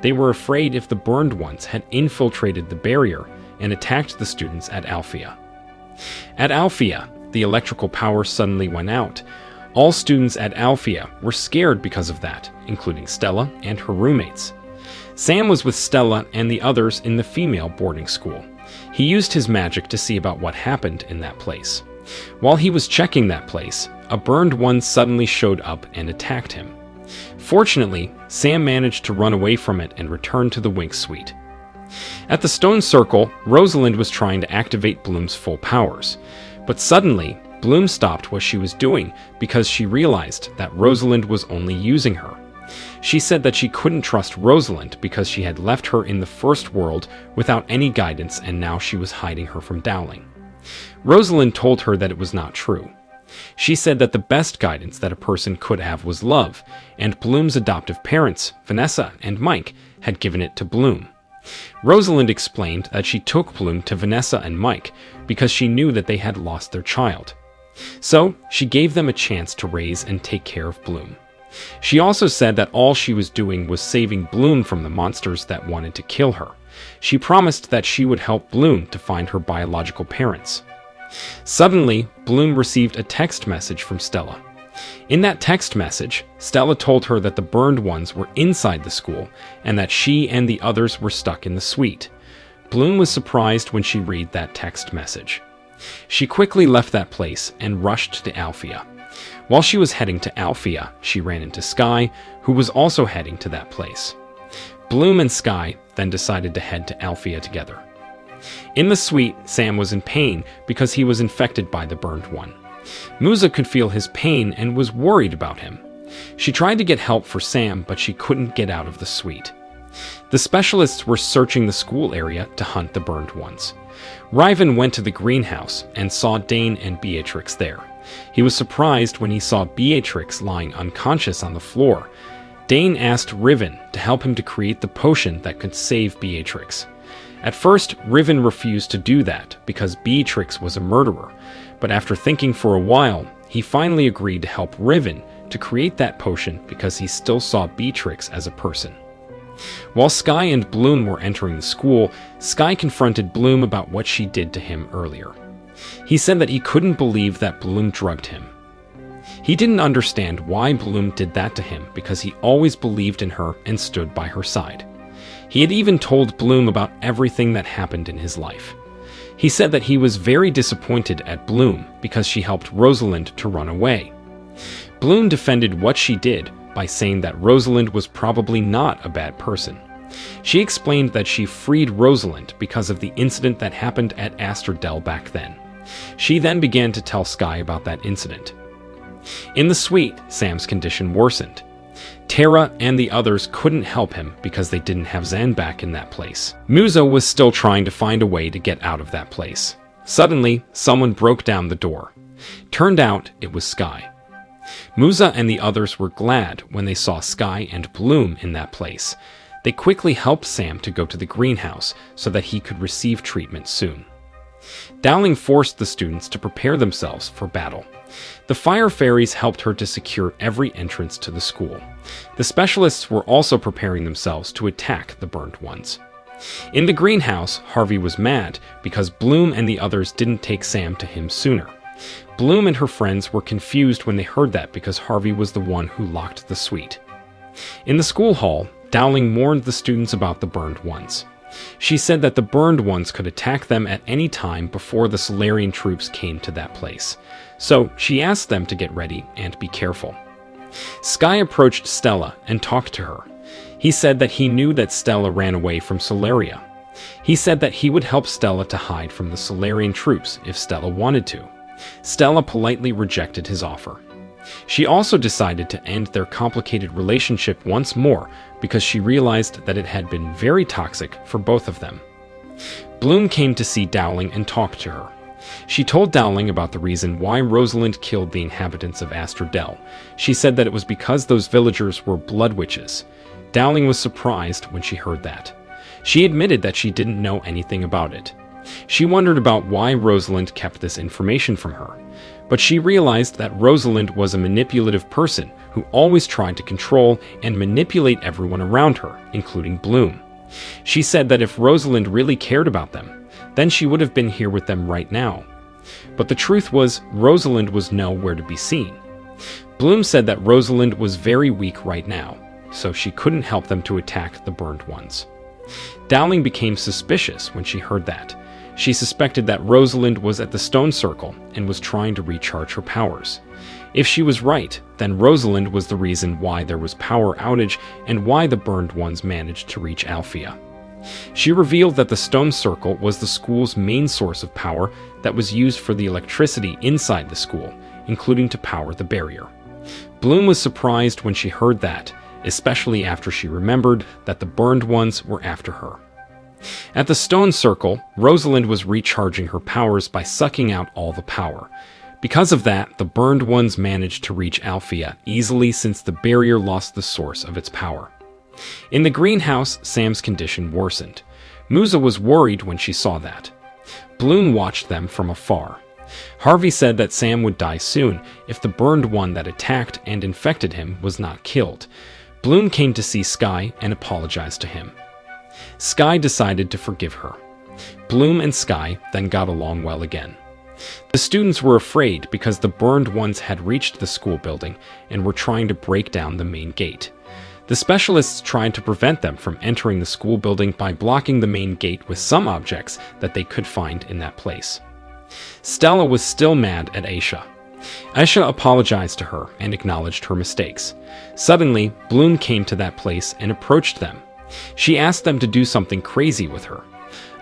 They were afraid if the burned ones had infiltrated the barrier and attacked the students at Alfea. At Alfea, the electrical power suddenly went out. All students at Alfea were scared because of that, including Stella and her roommates. Sam was with Stella and the others in the female boarding school. He used his magic to see about what happened in that place. While he was checking that place, a burned one suddenly showed up and attacked him. Fortunately, Sam managed to run away from it and return to the Wink suite. At the stone circle, Rosalind was trying to activate Bloom's full powers. But suddenly, Bloom stopped what she was doing because she realized that Rosalind was only using her. She said that she couldn't trust Rosalind because she had left her in the first world without any guidance and now she was hiding her from Dowling. Rosalind told her that it was not true. She said that the best guidance that a person could have was love, and Bloom's adoptive parents, Vanessa and Mike, had given it to Bloom. Rosalind explained that she took Bloom to Vanessa and Mike because she knew that they had lost their child. So, she gave them a chance to raise and take care of Bloom. She also said that all she was doing was saving Bloom from the monsters that wanted to kill her. She promised that she would help Bloom to find her biological parents. Suddenly, Bloom received a text message from Stella. In that text message, Stella told her that the burned ones were inside the school and that she and the others were stuck in the suite. Bloom was surprised when she read that text message. She quickly left that place and rushed to Alfea. While she was heading to Alfea, she ran into Sky, who was also heading to that place. Bloom and Sky then decided to head to Alfea together. In the suite, Sam was in pain because he was infected by the burned one. Musa could feel his pain and was worried about him. She tried to get help for Sam, but she couldn't get out of the suite. The specialists were searching the school area to hunt the burned ones. Riven went to the greenhouse and saw Dane and Beatrix there. He was surprised when he saw Beatrix lying unconscious on the floor. Dane asked Riven to help him to create the potion that could save Beatrix. At first, Riven refused to do that because Beatrix was a murderer, but after thinking for a while, he finally agreed to help Riven to create that potion because he still saw Beatrix as a person. While Sky and Bloom were entering the school, Sky confronted Bloom about what she did to him earlier. He said that he couldn't believe that Bloom drugged him. He didn't understand why Bloom did that to him because he always believed in her and stood by her side. He had even told Bloom about everything that happened in his life. He said that he was very disappointed at Bloom because she helped Rosalind to run away. Bloom defended what she did by saying that Rosalind was probably not a bad person. She explained that she freed Rosalind because of the incident that happened at Aster Dell back then. She then began to tell Sky about that incident. In the suite, Sam's condition worsened. Tara and the others couldn't help him because they didn't have Zan back in that place. Musa was still trying to find a way to get out of that place. Suddenly, someone broke down the door. Turned out, it was Sky. Musa and the others were glad when they saw Sky and Bloom in that place. They quickly helped Sam to go to the greenhouse so that he could receive treatment soon. Dowling forced the students to prepare themselves for battle. The fire fairies helped her to secure every entrance to the school. The specialists were also preparing themselves to attack the burned ones. In the greenhouse, Harvey was mad because Bloom and the others didn't take Sam to him sooner. Bloom and her friends were confused when they heard that because Harvey was the one who locked the suite. In the school hall, Dowling warned the students about the burned ones. She said that the burned ones could attack them at any time before the Solarian troops came to that place. So she asked them to get ready and be careful. Sky approached Stella and talked to her. He said that he knew that Stella ran away from Solaria. He said that he would help Stella to hide from the Solarian troops if Stella wanted to. Stella politely rejected his offer. She also decided to end their complicated relationship once more because she realized that it had been very toxic for both of them. Bloom came to see Dowling and talk to her. She told Dowling about the reason why Rosalind killed the inhabitants of Astrodel. She said that it was because those villagers were blood witches. Dowling was surprised when she heard that. She admitted that she didn't know anything about it. She wondered about why Rosalind kept this information from her. But she realized that Rosalind was a manipulative person who always tried to control and manipulate everyone around her, including Bloom. She said that if Rosalind really cared about them, then she would have been here with them right now. But the truth was, Rosalind was nowhere to be seen. Bloom said that Rosalind was very weak right now, so she couldn't help them to attack the burned ones. Dowling became suspicious when she heard that. She suspected that Rosalind was at the stone circle and was trying to recharge her powers. If she was right, then Rosalind was the reason why there was power outage and why the burned ones managed to reach Alfea. She revealed that the stone circle was the school's main source of power that was used for the electricity inside the school, including to power the barrier. Bloom was surprised when she heard that, especially after she remembered that the burned ones were after her. At the stone circle, Rosalind was recharging her powers by sucking out all the power. Because of that, the burned ones managed to reach Alfea easily since the barrier lost the source of its power. In the greenhouse, Sam's condition worsened. Musa was worried when she saw that. Bloom watched them from afar. Harvey said that Sam would die soon if the burned one that attacked and infected him was not killed. Bloom came to see Sky and apologized to him. Sky decided to forgive her. Bloom and Sky then got along well again. The students were afraid because the burned ones had reached the school building and were trying to break down the main gate. The specialists tried to prevent them from entering the school building by blocking the main gate with some objects that they could find in that place. Stella was still mad at Aisha. Aisha apologized to her and acknowledged her mistakes. Suddenly, Bloom came to that place and approached them. She asked them to do something crazy with her.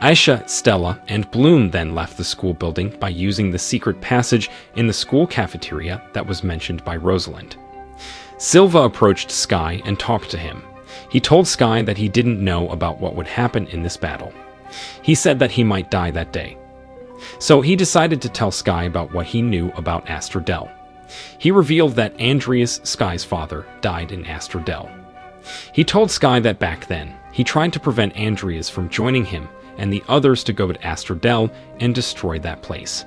Aisha, Stella, and Bloom then left the school building by using the secret passage in the school cafeteria that was mentioned by Rosalind. Silva approached Sky and talked to him. He told Sky that he didn't know about what would happen in this battle. He said that he might die that day. So he decided to tell Sky about what he knew about Astrodel. He revealed that Andreas, Sky's father, died in Astrodel. He told Sky that back then, he tried to prevent Andreas from joining him and the others to go to Astrodel and destroy that place.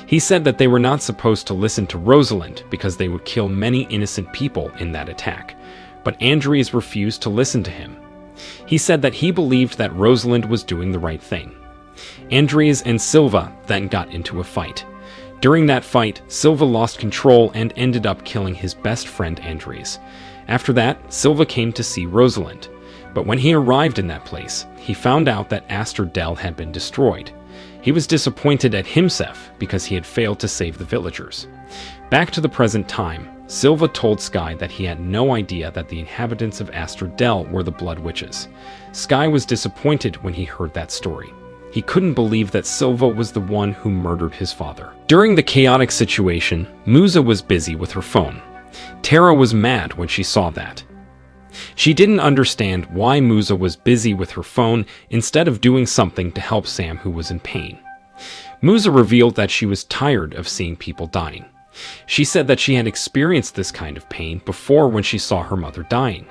He said that they were not supposed to listen to Rosalind because they would kill many innocent people in that attack, but Andreas refused to listen to him. He said that he believed that Rosalind was doing the right thing. Andreas and Silva then got into a fight. During that fight, Silva lost control and ended up killing his best friend Andreas. After that, Silva came to see Rosalind, but when he arrived in that place, he found out that Astrodel had been destroyed. He was disappointed at himself because he had failed to save the villagers. Back to the present time, Silva told Sky that he had no idea that the inhabitants of Astrodel were the Blood Witches. Sky was disappointed when he heard that story. He couldn't believe that Silva was the one who murdered his father. During the chaotic situation, Musa was busy with her phone. Tara was mad when she saw that. She didn't understand why Musa was busy with her phone instead of doing something to help Sam, who was in pain. Musa revealed that she was tired of seeing people dying. She said that she had experienced this kind of pain before when she saw her mother dying.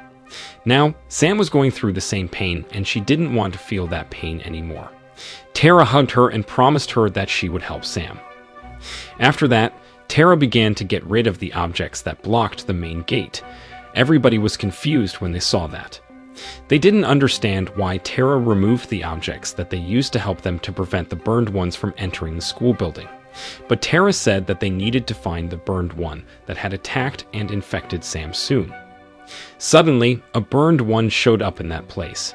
Now, Sam was going through the same pain and she didn't want to feel that pain anymore. Tara hugged her and promised her that she would help Sam. After that, Tara began to get rid of the objects that blocked the main gate. Everybody was confused when they saw that. They didn't understand why Tara removed the objects that they used to help them to prevent the burned ones from entering the school building. But Tara said that they needed to find the burned one that had attacked and infected Sam soon. Suddenly, a burned one showed up in that place.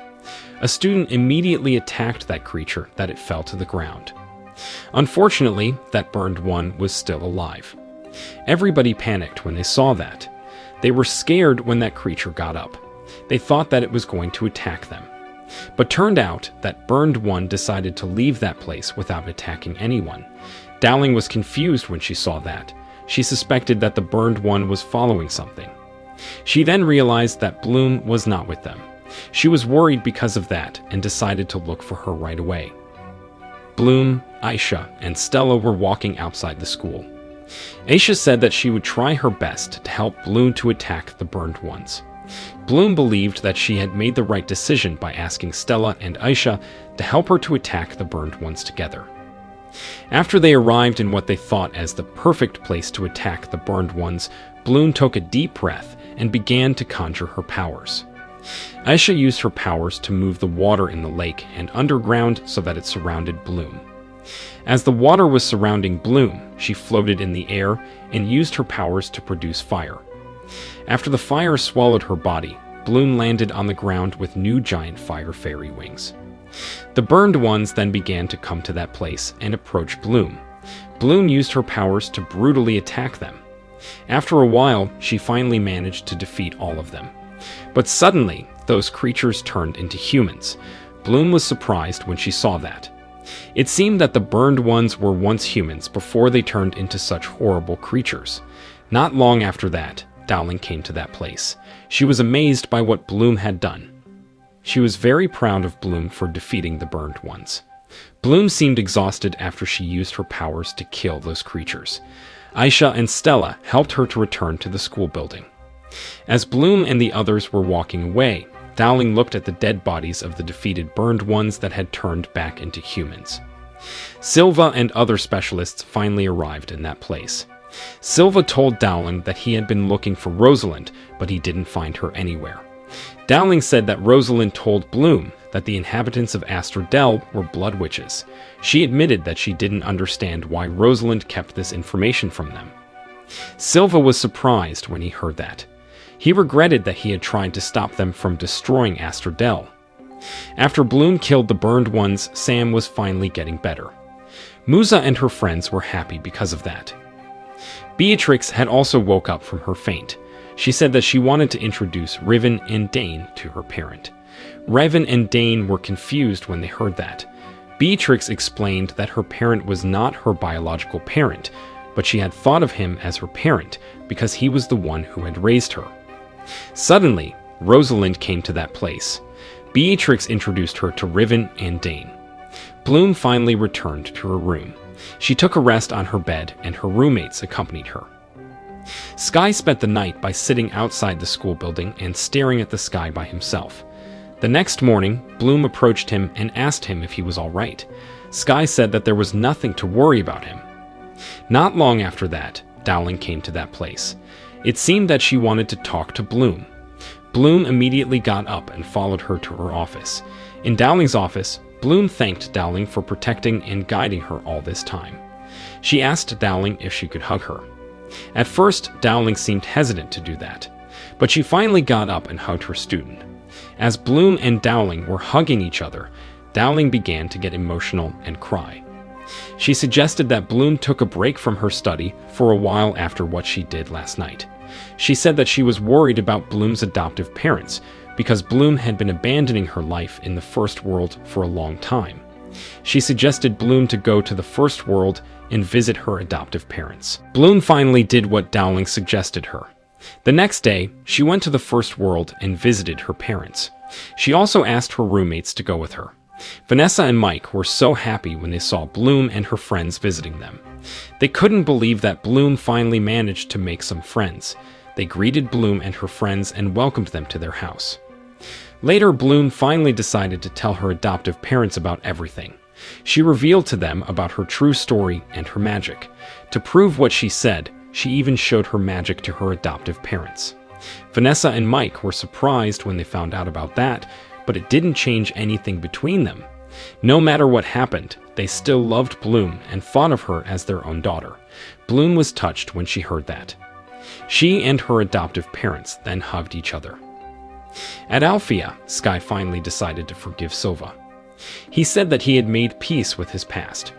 A student immediately attacked that creature that it fell to the ground. Unfortunately, that burned one was still alive. Everybody panicked when they saw that. They were scared when that creature got up. They thought that it was going to attack them. But turned out that burned one decided to leave that place without attacking anyone. Dowling was confused when she saw that. she suspected that the burned one was following something. She then realized that Bloom was not with them. She was worried because of that and decided to look for her right away. Bloom, Aisha, and Stella were walking outside the school. Aisha said that she would try her best to help Bloom to attack the burned ones. Bloom believed that she had made the right decision by asking Stella and Aisha to help her to attack the burned ones together. After they arrived in what they thought as the perfect place to attack the burned ones, Bloom took a deep breath and began to conjure her powers. Aisha used her powers to move the water in the lake and underground so that it surrounded Bloom. As the water was surrounding Bloom, she floated in the air and used her powers to produce fire. After the fire swallowed her body, Bloom landed on the ground with new giant fire fairy wings. The burned ones then began to come to that place and approach Bloom. Bloom used her powers to brutally attack them. After a while, she finally managed to defeat all of them. But suddenly, those creatures turned into humans. Bloom was surprised when she saw that. It seemed that the burned ones were once humans before they turned into such horrible creatures. Not long after that, Dowling came to that place. She was amazed by what Bloom had done. She was very proud of Bloom for defeating the burned ones. Bloom seemed exhausted after she used her powers to kill those creatures. Aisha and Stella helped her to return to the school building. As Bloom and the others were walking away, Dowling looked at the dead bodies of the defeated burned ones that had turned back into humans. Silva and other specialists finally arrived in that place. Silva told Dowling that he had been looking for Rosalind, but he didn't find her anywhere. Dowling said that Rosalind told Bloom that the inhabitants of Astrodel were blood witches. She admitted that she didn't understand why Rosalind kept this information from them. Silva was surprised when he heard that. He regretted that he had tried to stop them from destroying Astrodel. After Bloom killed the burned ones, Sam was finally getting better. Musa and her friends were happy because of that. Beatrix had also woke up from her faint. She said that she wanted to introduce Riven and Dane to her parent. Riven and Dane were confused when they heard that. Beatrix explained that her parent was not her biological parent, but she had thought of him as her parent because he was the one who had raised her. Suddenly, Rosalind came to that place. Beatrix introduced her to Riven and Dane. Bloom finally returned to her room. She took a rest on her bed, and her roommates accompanied her. Sky spent the night by sitting outside the school building and staring at the sky by himself. The next morning, Bloom approached him and asked him if he was all right. Sky said that there was nothing to worry about him. Not long after that, Dowling came to that place. It seemed that she wanted to talk to Bloom. Bloom immediately got up and followed her to her office. In Dowling's office, Bloom thanked Dowling for protecting and guiding her all this time. She asked Dowling if she could hug her. At first, Dowling seemed hesitant to do that, but she finally got up and hugged her student. As Bloom and Dowling were hugging each other, Dowling began to get emotional and cry. She suggested that Bloom took a break from her study for a while after what she did last night. She said that she was worried about Bloom's adoptive parents because Bloom had been abandoning her life in the First World for a long time. She suggested Bloom to go to the First World and visit her adoptive parents. Bloom finally did what Dowling suggested her. The next day, she went to the First World and visited her parents. She also asked her roommates to go with her. Vanessa and Mike were so happy when they saw Bloom and her friends visiting them. They couldn't believe that Bloom finally managed to make some friends. They greeted Bloom and her friends and welcomed them to their house. Later, Bloom finally decided to tell her adoptive parents about everything. She revealed to them about her true story and her magic. To prove what she said, she even showed her magic to her adoptive parents. Vanessa and Mike were surprised when they found out about that, but it didn't change anything between them. No matter what happened, they still loved Bloom and thought of her as their own daughter. Bloom was touched when she heard that. She and her adoptive parents then hugged each other. At Alfea, Sky finally decided to forgive Silva. He said that he had made peace with his past.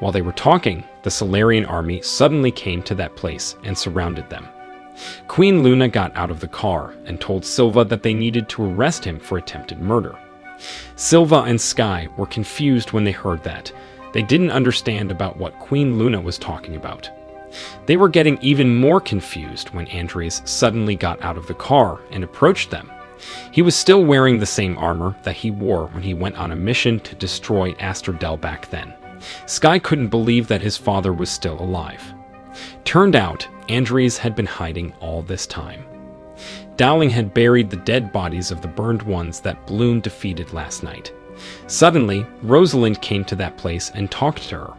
While they were talking, the Solarian army suddenly came to that place and surrounded them. Queen Luna got out of the car and told Silva that they needed to arrest him for attempted murder. Silva and Sky were confused when they heard that. They didn't understand about what Queen Luna was talking about. They were getting even more confused when Andres suddenly got out of the car and approached them. He was still wearing the same armor that he wore when he went on a mission to destroy Astrodel back then. Sky couldn't believe that his father was still alive. Turned out, Andres had been hiding all this time. Dowling had buried the dead bodies of the burned ones that Bloom defeated last night. Suddenly, Rosalind came to that place and talked to her.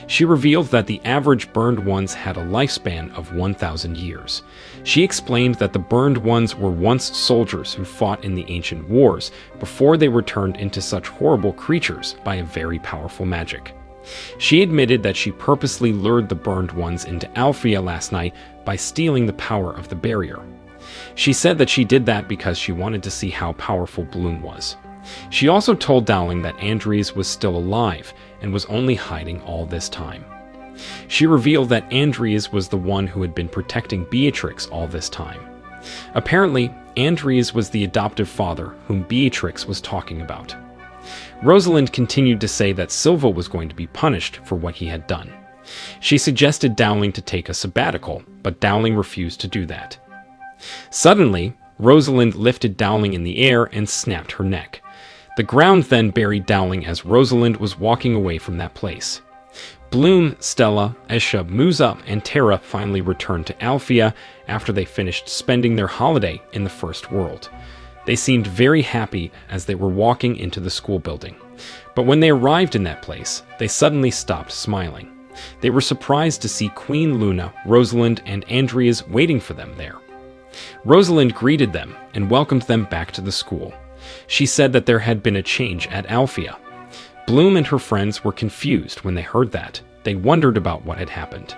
She revealed that the average burned ones had a lifespan of 1,000 years. She explained that the burned ones were once soldiers who fought in the ancient wars before they were turned into such horrible creatures by a very powerful magic. She admitted that she purposely lured the burned ones into Alfea last night by stealing the power of the barrier. She said that she did that because she wanted to see how powerful Bloom was. She also told Dowling that Andres was still alive and was only hiding all this time. She revealed that Andres was the one who had been protecting Beatrix all this time. Apparently, Andres was the adoptive father whom Beatrix was talking about. Rosalind continued to say that Silva was going to be punished for what he had done. She suggested Dowling to take a sabbatical, but Dowling refused to do that. Suddenly, Rosalind lifted Dowling in the air and snapped her neck. The ground then buried Dowling as Rosalind was walking away from that place. Bloom, Stella, Esha, Musa, and Tara finally returned to Alfea after they finished spending their holiday in the First World. They seemed very happy as they were walking into the school building. But when they arrived in that place, they suddenly stopped smiling. They were surprised to see Queen Luna, Rosalind, and Andreas waiting for them there. Rosalind greeted them and welcomed them back to the school. She said that there had been a change at Alfea. Bloom and her friends were confused when they heard that. They wondered about what had happened.